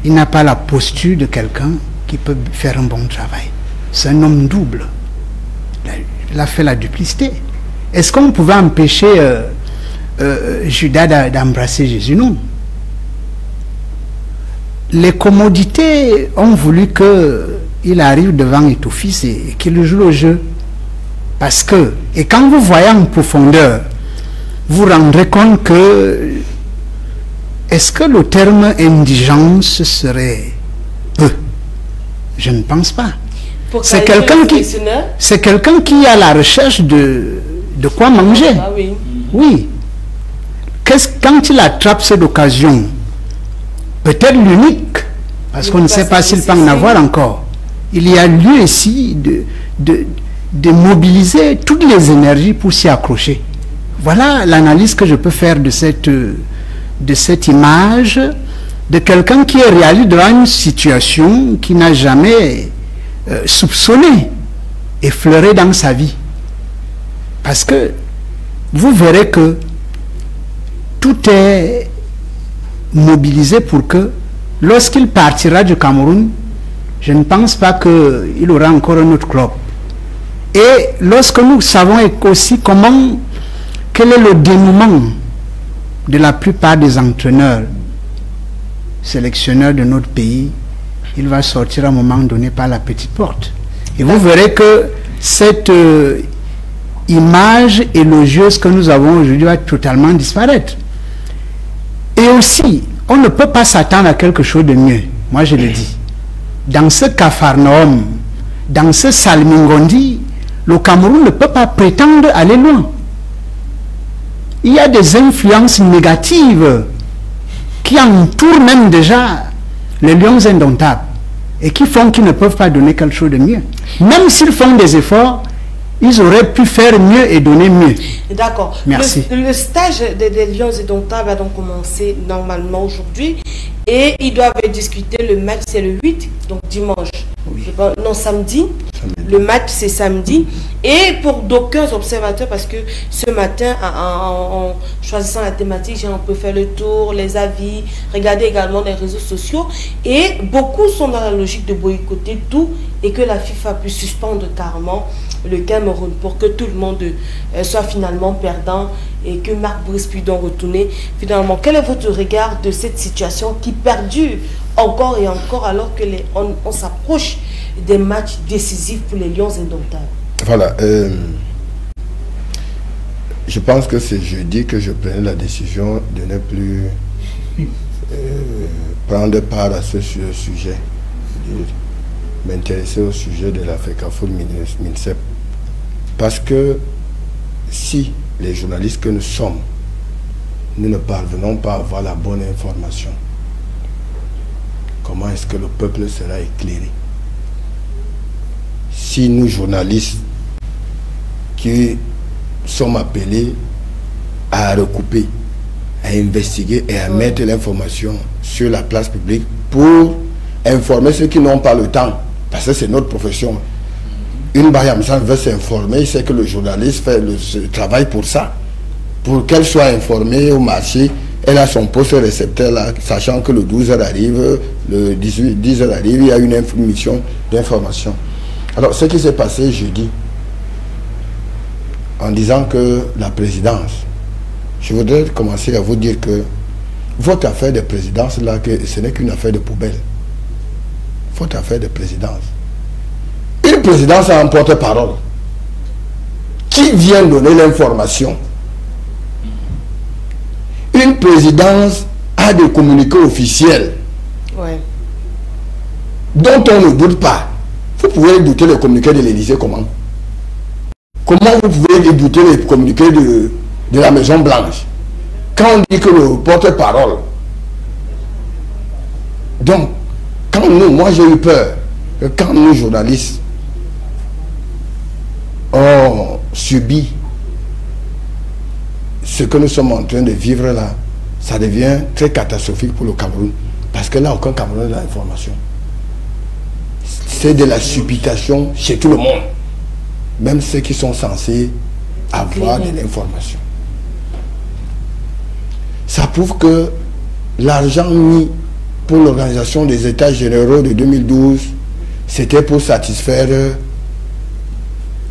il n'a pas la posture de quelqu'un qui peut faire un bon travail. C'est un homme double. Il a fait la duplicité. Est-ce qu'on pouvait empêcher Judas d'embrasser Jésus? Non. Les commodités ont voulu qu'il arrive devant Étophis et qu'il joue le jeu. Parce que, et quand vous voyez en profondeur, vous rendrez compte que est-ce que le terme indigence serait peu? Je ne pense pas. C'est quelqu'un qui est à la recherche de quoi manger. Ah oui. Oui. Quand il attrape cette occasion, peut-être l'unique, parce qu'on ne sait pas s'il peut en avoir encore, il y a lieu ici de mobiliser toutes les énergies pour s'y accrocher. Voilà l'analyse que je peux faire de cette image de quelqu'un qui est réalisé dans une situation qui n'a jamais soupçonné, effleuré dans sa vie. Parce que vous verrez que tout est mobilisé pour que lorsqu'il partira du Cameroun, je ne pense pas qu'il aura encore un autre club. Et lorsque nous savons aussi quel est le dénouement de la plupart des entraîneurs, sélectionneurs de notre pays, il va sortir à un moment donné par la petite porte. Et vous verrez que cette image élogieuse que nous avons aujourd'hui va totalement disparaître. Et aussi, on ne peut pas s'attendre à quelque chose de mieux. Moi, je le dis. Dans ce Capharnaüm, dans ce Salmingondi, le Cameroun ne peut pas prétendre aller loin. Il y a des influences négatives qui entourent même déjà les lions indomptables et qui font qu'ils ne peuvent pas donner quelque chose de mieux. Même s'ils font des efforts, ils auraient pu faire mieux et donner mieux. D'accord. Merci. Le stage des lions indomptables va donc commencer normalement aujourd'hui et ils doivent discuter. Le match, c'est le 8, donc dimanche. Oui. Non, samedi. Le match, c'est samedi. Et pour d'aucuns observateurs, parce que ce matin, en choisissant la thématique, on peut faire le tour, les avis, regarder également les réseaux sociaux. Et beaucoup sont dans la logique de boycotter tout et que la FIFA puisse suspendre carrément le Cameroun pour que tout le monde soit finalement perdant et que Marc Brice puisse donc retourner finalement. Quel est votre regard de cette situation qui perdure encore et encore alors que on s'approche des matchs décisifs pour les Lions indomptables? Voilà. Je pense que c'est jeudi que je prenais la décision de ne plus prendre part à ce sujet, de m'intéresser au sujet de la FECAFOOT MINSEP. Parce que si les journalistes que nous sommes, nous ne parvenons pas à avoir la bonne information, comment est-ce que le peuple sera éclairé? Si nous, journalistes, qui sommes appelés à recouper, à investiguer et à mettre l'information sur la place publique pour informer ceux qui n'ont pas le temps, parce que c'est notre profession. Une Bayamsan veut s'informer, c'est que le journaliste fait le travail pour ça. Pour qu'elle soit informée au marché, elle a son poste récepteur là, sachant que le 12h arrive, le 10h arrive, il y a une mission d'information. Alors, ce qui s'est passé jeudi, en disant que la présidence, je voudrais commencer à vous dire que votre affaire de présidence là, que ce n'est qu'une affaire de poubelle. Votre affaire de présidence. Une présidence a un porte-parole qui vient donner l'information. Une présidence a des communiqués officiels dont on ne doute pas. Vous pouvez douter les communiqués de l'Élysée comment? Comment vous pouvez douter les communiqués de la Maison Blanche? Quand on dit que le porte-parole. Donc, quand nous, moi j'ai eu peur que quand nous journalistes ont subi ce que nous sommes en train de vivre là, ça devient très catastrophique pour le Cameroun. Parce que là, aucun Cameroun n'a l'information. C'est de la supputation chez tout le monde. Même ceux qui sont censés avoir de l'information. Ça prouve que l'argent mis pour l'organisation des États généraux de 2012, c'était pour satisfaire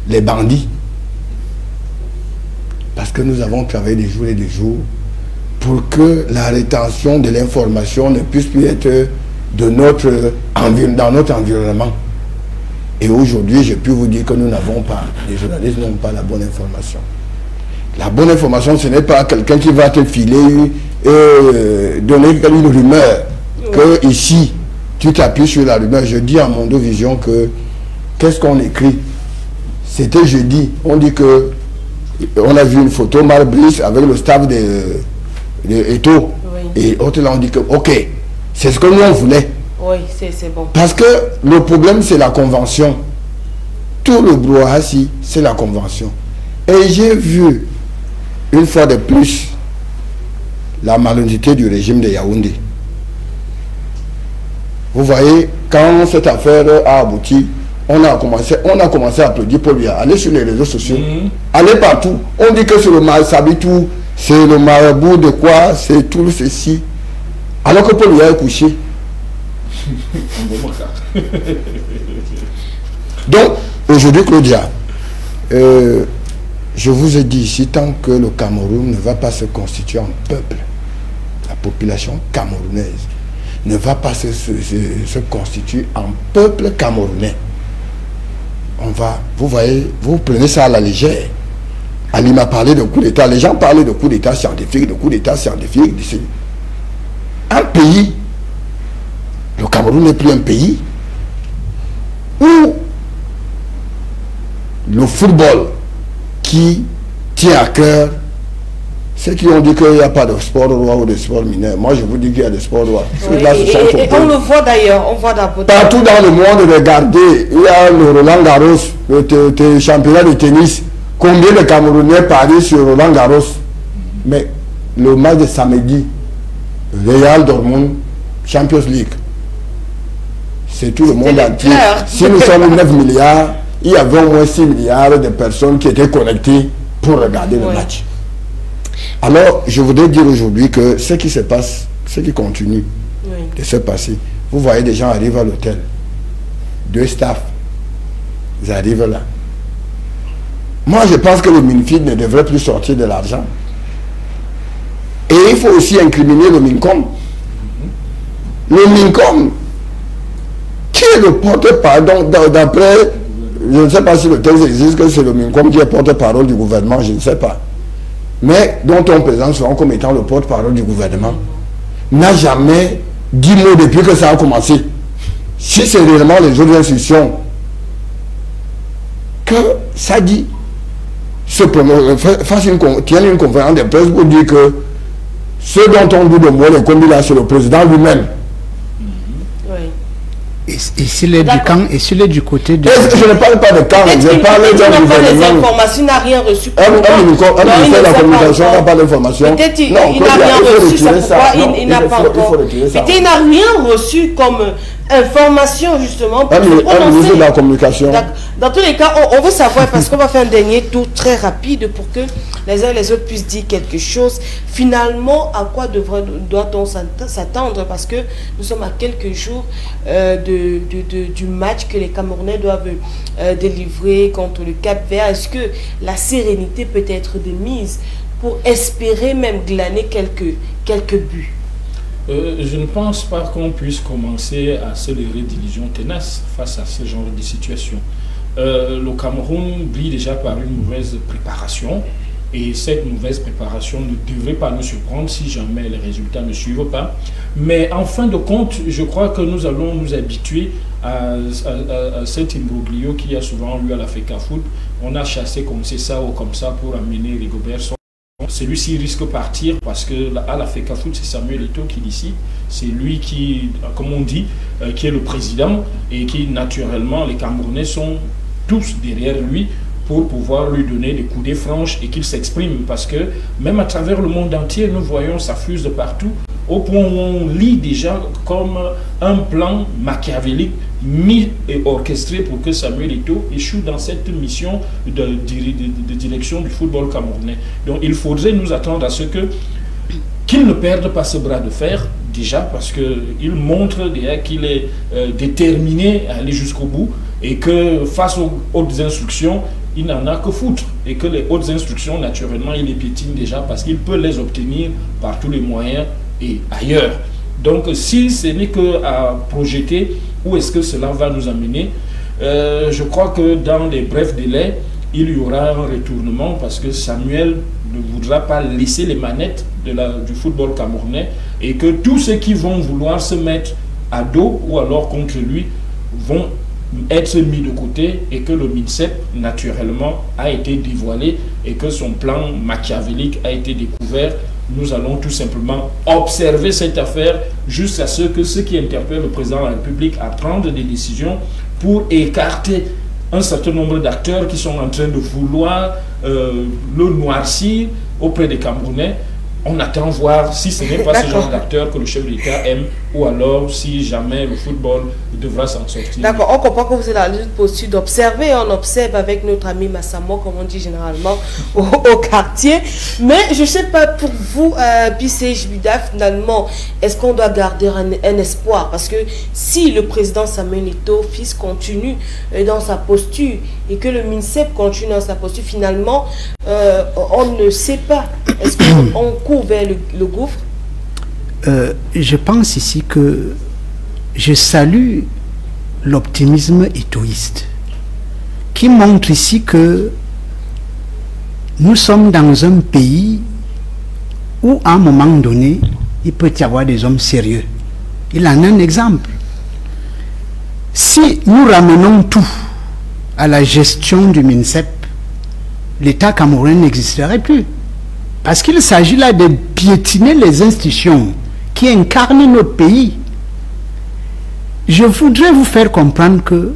les bandits. Parce que nous avons travaillé des jours et des jours pour que la rétention de l'information ne puisse plus être dans notre environnement. Et aujourd'hui, je peux vous dire que nous n'avons pas, les journalistes n'ont pas la bonne information. La bonne information, ce n'est pas quelqu'un qui va te filer et donner une rumeur. Que ici, tu t'appuies sur la rumeur. Je dis à Mondo Vision que, qu'est-ce qu'on écrit? C'était jeudi. On dit que On a vu une photo Marbrice avec le staff de Eto. Oui. Et autres là, on dit que, ok, c'est ce que nous on voulait. Oui, c'est bon. Parce que le problème, c'est la convention. Tout le brouhaha, c'est la convention. Et j'ai vu, une fois de plus, la malhonnêteté du régime de Yaoundé. Vous voyez, quand cette affaire a abouti, on a commencé à applaudir Paul Biya. Allez sur les réseaux sociaux, allez partout. On dit que c'est le Sabitou, c'est le marabout de quoi, c'est tout ceci. Alors que Paul Biya est couché. Donc, aujourd'hui, Claudia, je vous ai dit ici, tant que le Cameroun ne va pas se constituer en peuple, la population camerounaise ne va pas se constituer en peuple camerounais. Vous voyez, vous prenez ça à la légère. Ali m'a parlé de coup d'État. Les gens parlaient de coup d'État scientifique, de coup d'État scientifique. Un pays, le Cameroun n'est plus un pays où le football qui tient à cœur, ceux qui ont dit qu'il n'y a pas de sport roi ou de sport mineur, moi je vous dis qu'il y a de sport roi. Oui, et on le voit d'ailleurs, on voit d'abord. Partout dans le monde, regardez, il y a le Roland Garros, le championnat de tennis. Combien de Camerounais parient sur Roland Garros? Mais le match de samedi, Real Dortmund, Champions League, c'est tout le monde entier. Si nous sommes 9 milliards, il y avait au moins 6 milliards de personnes qui étaient connectées pour regarder le match. Alors, je voudrais dire aujourd'hui que ce qui se passe, ce qui continue de se passer, vous voyez des gens arrivent à l'hôtel, 2 staffs, ils arrivent là. Moi, je pense que le MINFID ne devrait plus sortir de l'argent. Et il faut aussi incriminer le MINCOM. Le MINCOM, qui est le porte-parole, d'après, je ne sais pas si le texte existe, que c'est le MINCOM qui est porte-parole du gouvernement, je ne sais pas. Mais dont on présente souvent comme étant le porte-parole du gouvernement, n'a jamais dit mot depuis que ça a commencé. Si c'est réellement les autres institutions que ça dit, tienne une conférence de presse pour dire que ce dont on dit de moi, les combats, c'est le président lui-même. Et s'il est du camp, et s'il est du côté de... Je ne parle pas de camp, je parle d'un gouvernement. Informations, il n'a rien reçu. Un ministère de la communication n'a pas d'informations. Peut-être il n'a rien reçu, c'est pourquoi il n'a pas encore... Peut-être il n'a rien reçu comme information, justement. Un ministre de la communication. Dans tous les cas, on veut savoir, parce qu'on va faire un dernier tour très rapide pour que les uns et les autres puissent dire quelque chose. Finalement, à quoi doit-on s'attendre? Parce que nous sommes à quelques jours du match que les Camerounais doivent délivrer contre le Cap-Vert. Est-ce que la sérénité peut être de mise pour espérer même glaner quelques buts? Je ne pense pas qu'on puisse commencer à se lever d'illusions tenaces face à ce genre de situation. Le Cameroun brille déjà par une mauvaise préparation, et cette mauvaise préparation ne devrait pas nous surprendre si jamais les résultats ne suivent pas. Mais en fin de compte, je crois que nous allons nous habituer à cet imbroglio qui a souvent eu à la FECAFOOT. On a chassé comme c'est ça ou comme ça pour amener les Gobert. Celui-ci risque de partir parce que à la FECAFOOT, c'est Samuel Eto'o qui décide. C'est lui qui, comme on dit, qui est le président et qui, naturellement, les Camerounais sont tous derrière lui pour pouvoir lui donner des coudées franches et qu'il s'exprime. Parce que même à travers le monde entier, nous voyons ça fuse de partout, au point où on lit déjà comme un plan machiavélique mis et orchestré pour que Samuel Eto'o échoue dans cette mission de direction du football camerounais. Donc il faudrait nous attendre à ce qu'il ne perde pas ce bras de fer, déjà parce qu'il montre déjà qu'il est déterminé à aller jusqu'au bout et que face aux hautes instructions, il n'en a que foutre. Et que les hautes instructions, naturellement, il les piétine déjà parce qu'il peut les obtenir par tous les moyens et ailleurs. Donc si ce n'est qu'à projeter où est-ce que cela va nous amener, je crois que dans les brefs délais, il y aura un retournement parce que Samuel ne voudra pas laisser les manettes du football camerounais et que tous ceux qui vont vouloir se mettre à dos ou alors contre lui vont être mis de côté et que le MINSEP, naturellement, a été dévoilé et que son plan machiavélique a été découvert. Nous allons tout simplement observer cette affaire jusqu'à ce que ceux qui interpellent le président de la République à prendre des décisions pour écarter un certain nombre d'acteurs qui sont en train de vouloir le noircir auprès des Camerounais. On attend voir si ce n'est pas ce genre d'acteur que le chef d'État aime, ou alors si jamais le football devra s'en sortir. D'accord, on comprend que vous êtes dans une posture d'observer. On observe avec notre ami Massamo, comme on dit généralement au quartier. Mais je ne sais pas pour vous, Bissé Jbida, finalement, est-ce qu'on doit garder un espoir? Parce que si le président Samuel Eto'o fils continue dans sa posture et que le MINSEP continue dans sa posture, finalement, on ne sait pas. Est-ce qu'on court vers le gouffre? Je pense ici que je salue l'optimisme étoïste qui montre ici que nous sommes dans un pays où à un moment donné il peut y avoir des hommes sérieux. Il en a un exemple. Si nous ramenons tout à la gestion du MINSEP, l'État camerounais n'existerait plus. Parce qu'il s'agit là de piétiner les institutions qui incarnent notre pays. Je voudrais vous faire comprendre que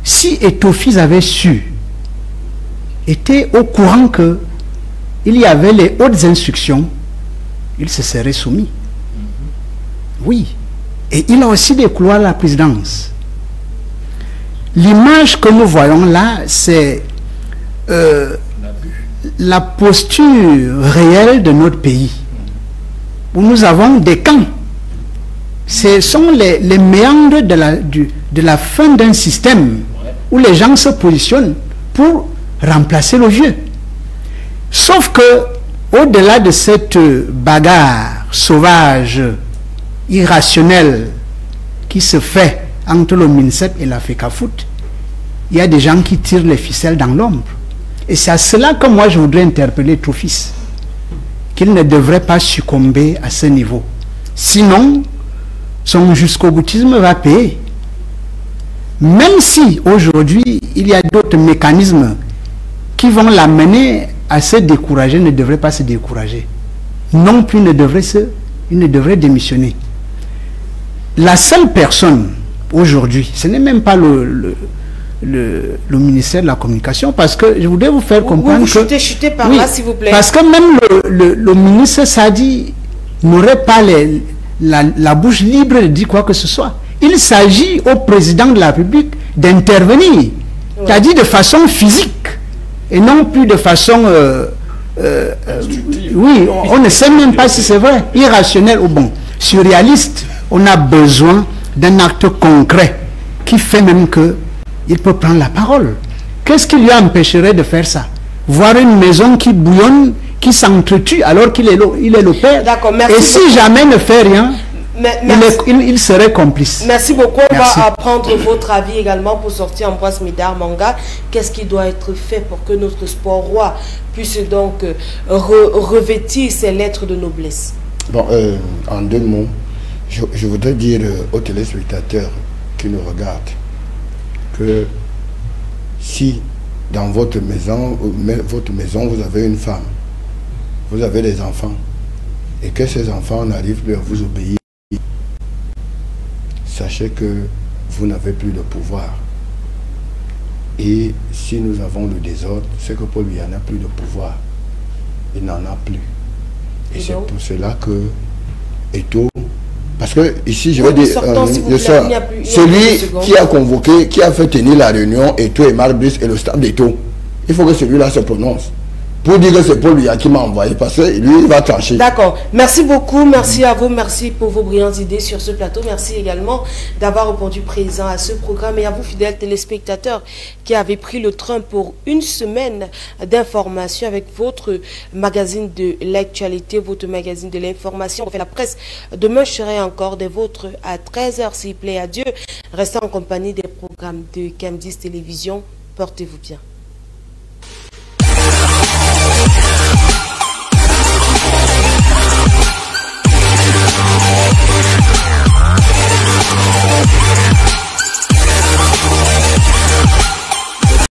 si Eto'o avait su, était au courant que il y avait les hautes instructions, il se serait soumis. Oui. Et il a aussi des couloirs à la présidence. L'image que nous voyons là, c'est la posture réelle de notre pays, où nous avons des camps. Ce sont les méandres de la fin d'un système où les gens se positionnent pour remplacer le vieux. Sauf que, au-delà de cette bagarre sauvage, irrationnelle, qui se fait entre le MINSEP et la FECAFOOT, il y a des gens qui tirent les ficelles dans l'ombre. Et c'est à cela que moi je voudrais interpeller ton fils, qu'il ne devrait pas succomber à ce niveau. Sinon, son jusqu'au boutisme va payer. Même si aujourd'hui il y a d'autres mécanismes qui vont l'amener à se décourager, il ne devrait pas se décourager. Non plus il ne devrait démissionner. La seule personne aujourd'hui, ce n'est même pas le ministère de la Communication, parce que je voudrais vous faire comprendre que... Chutez par là, s'il vous plaît. Parce que même le ministre Sadi n'aurait pas la bouche libre de dire quoi que ce soit. Il s'agit au président de la République d'intervenir, c'est-à-dire de façon physique, et non plus de façon... oui, on ne sait même pas si c'est vrai, irrationnel ou bon, surréaliste. On a besoin d'un acte concret qui fait même que il peut prendre la parole. Qu'est-ce qui lui empêcherait de faire ça? Voir une maison qui bouillonne, qui s'entretue alors qu'il est le père. Et si jamais ne fait rien, il serait complice. Merci beaucoup. On va prendre votre avis également pour sortir Ambroise Médard Manga. Qu'est-ce qui doit être fait pour que notre sport roi puisse donc revêtir ses lettres de noblesse? Bon, en deux mots, je voudrais dire aux téléspectateurs qui nous regardent que si dans votre maison, vous avez une femme, vous avez des enfants, et que ces enfants n'arrivent plus à vous obéir, sachez que vous n'avez plus de pouvoir. Et si nous avons le désordre, c'est que Paul lui en a plus de pouvoir. Il n'en a plus. Et c'est pour cela que Eto'o, parce que ici je vais dire, celui qui a convoqué, qui a fait tenir la réunion, Eto'o et Marbus et le staff d'Eto'o, il faut que celui-là se prononce pour dire que c'est Paul Biya qui m'a envoyé, parce que lui il va trancher. D'accord, merci beaucoup, merci à vous, merci pour vos brillantes idées sur ce plateau, merci également d'avoir répondu présent à ce programme, et à vous fidèles téléspectateurs qui avez pris le train pour une semaine d'information avec votre magazine de l'actualité, votre magazine de l'information. On fait la presse. Demain, je serai encore des vôtres à 13h, s'il plaît. Adieu. Restez en compagnie des programmes de Cam10 Télévision. Portez-vous bien.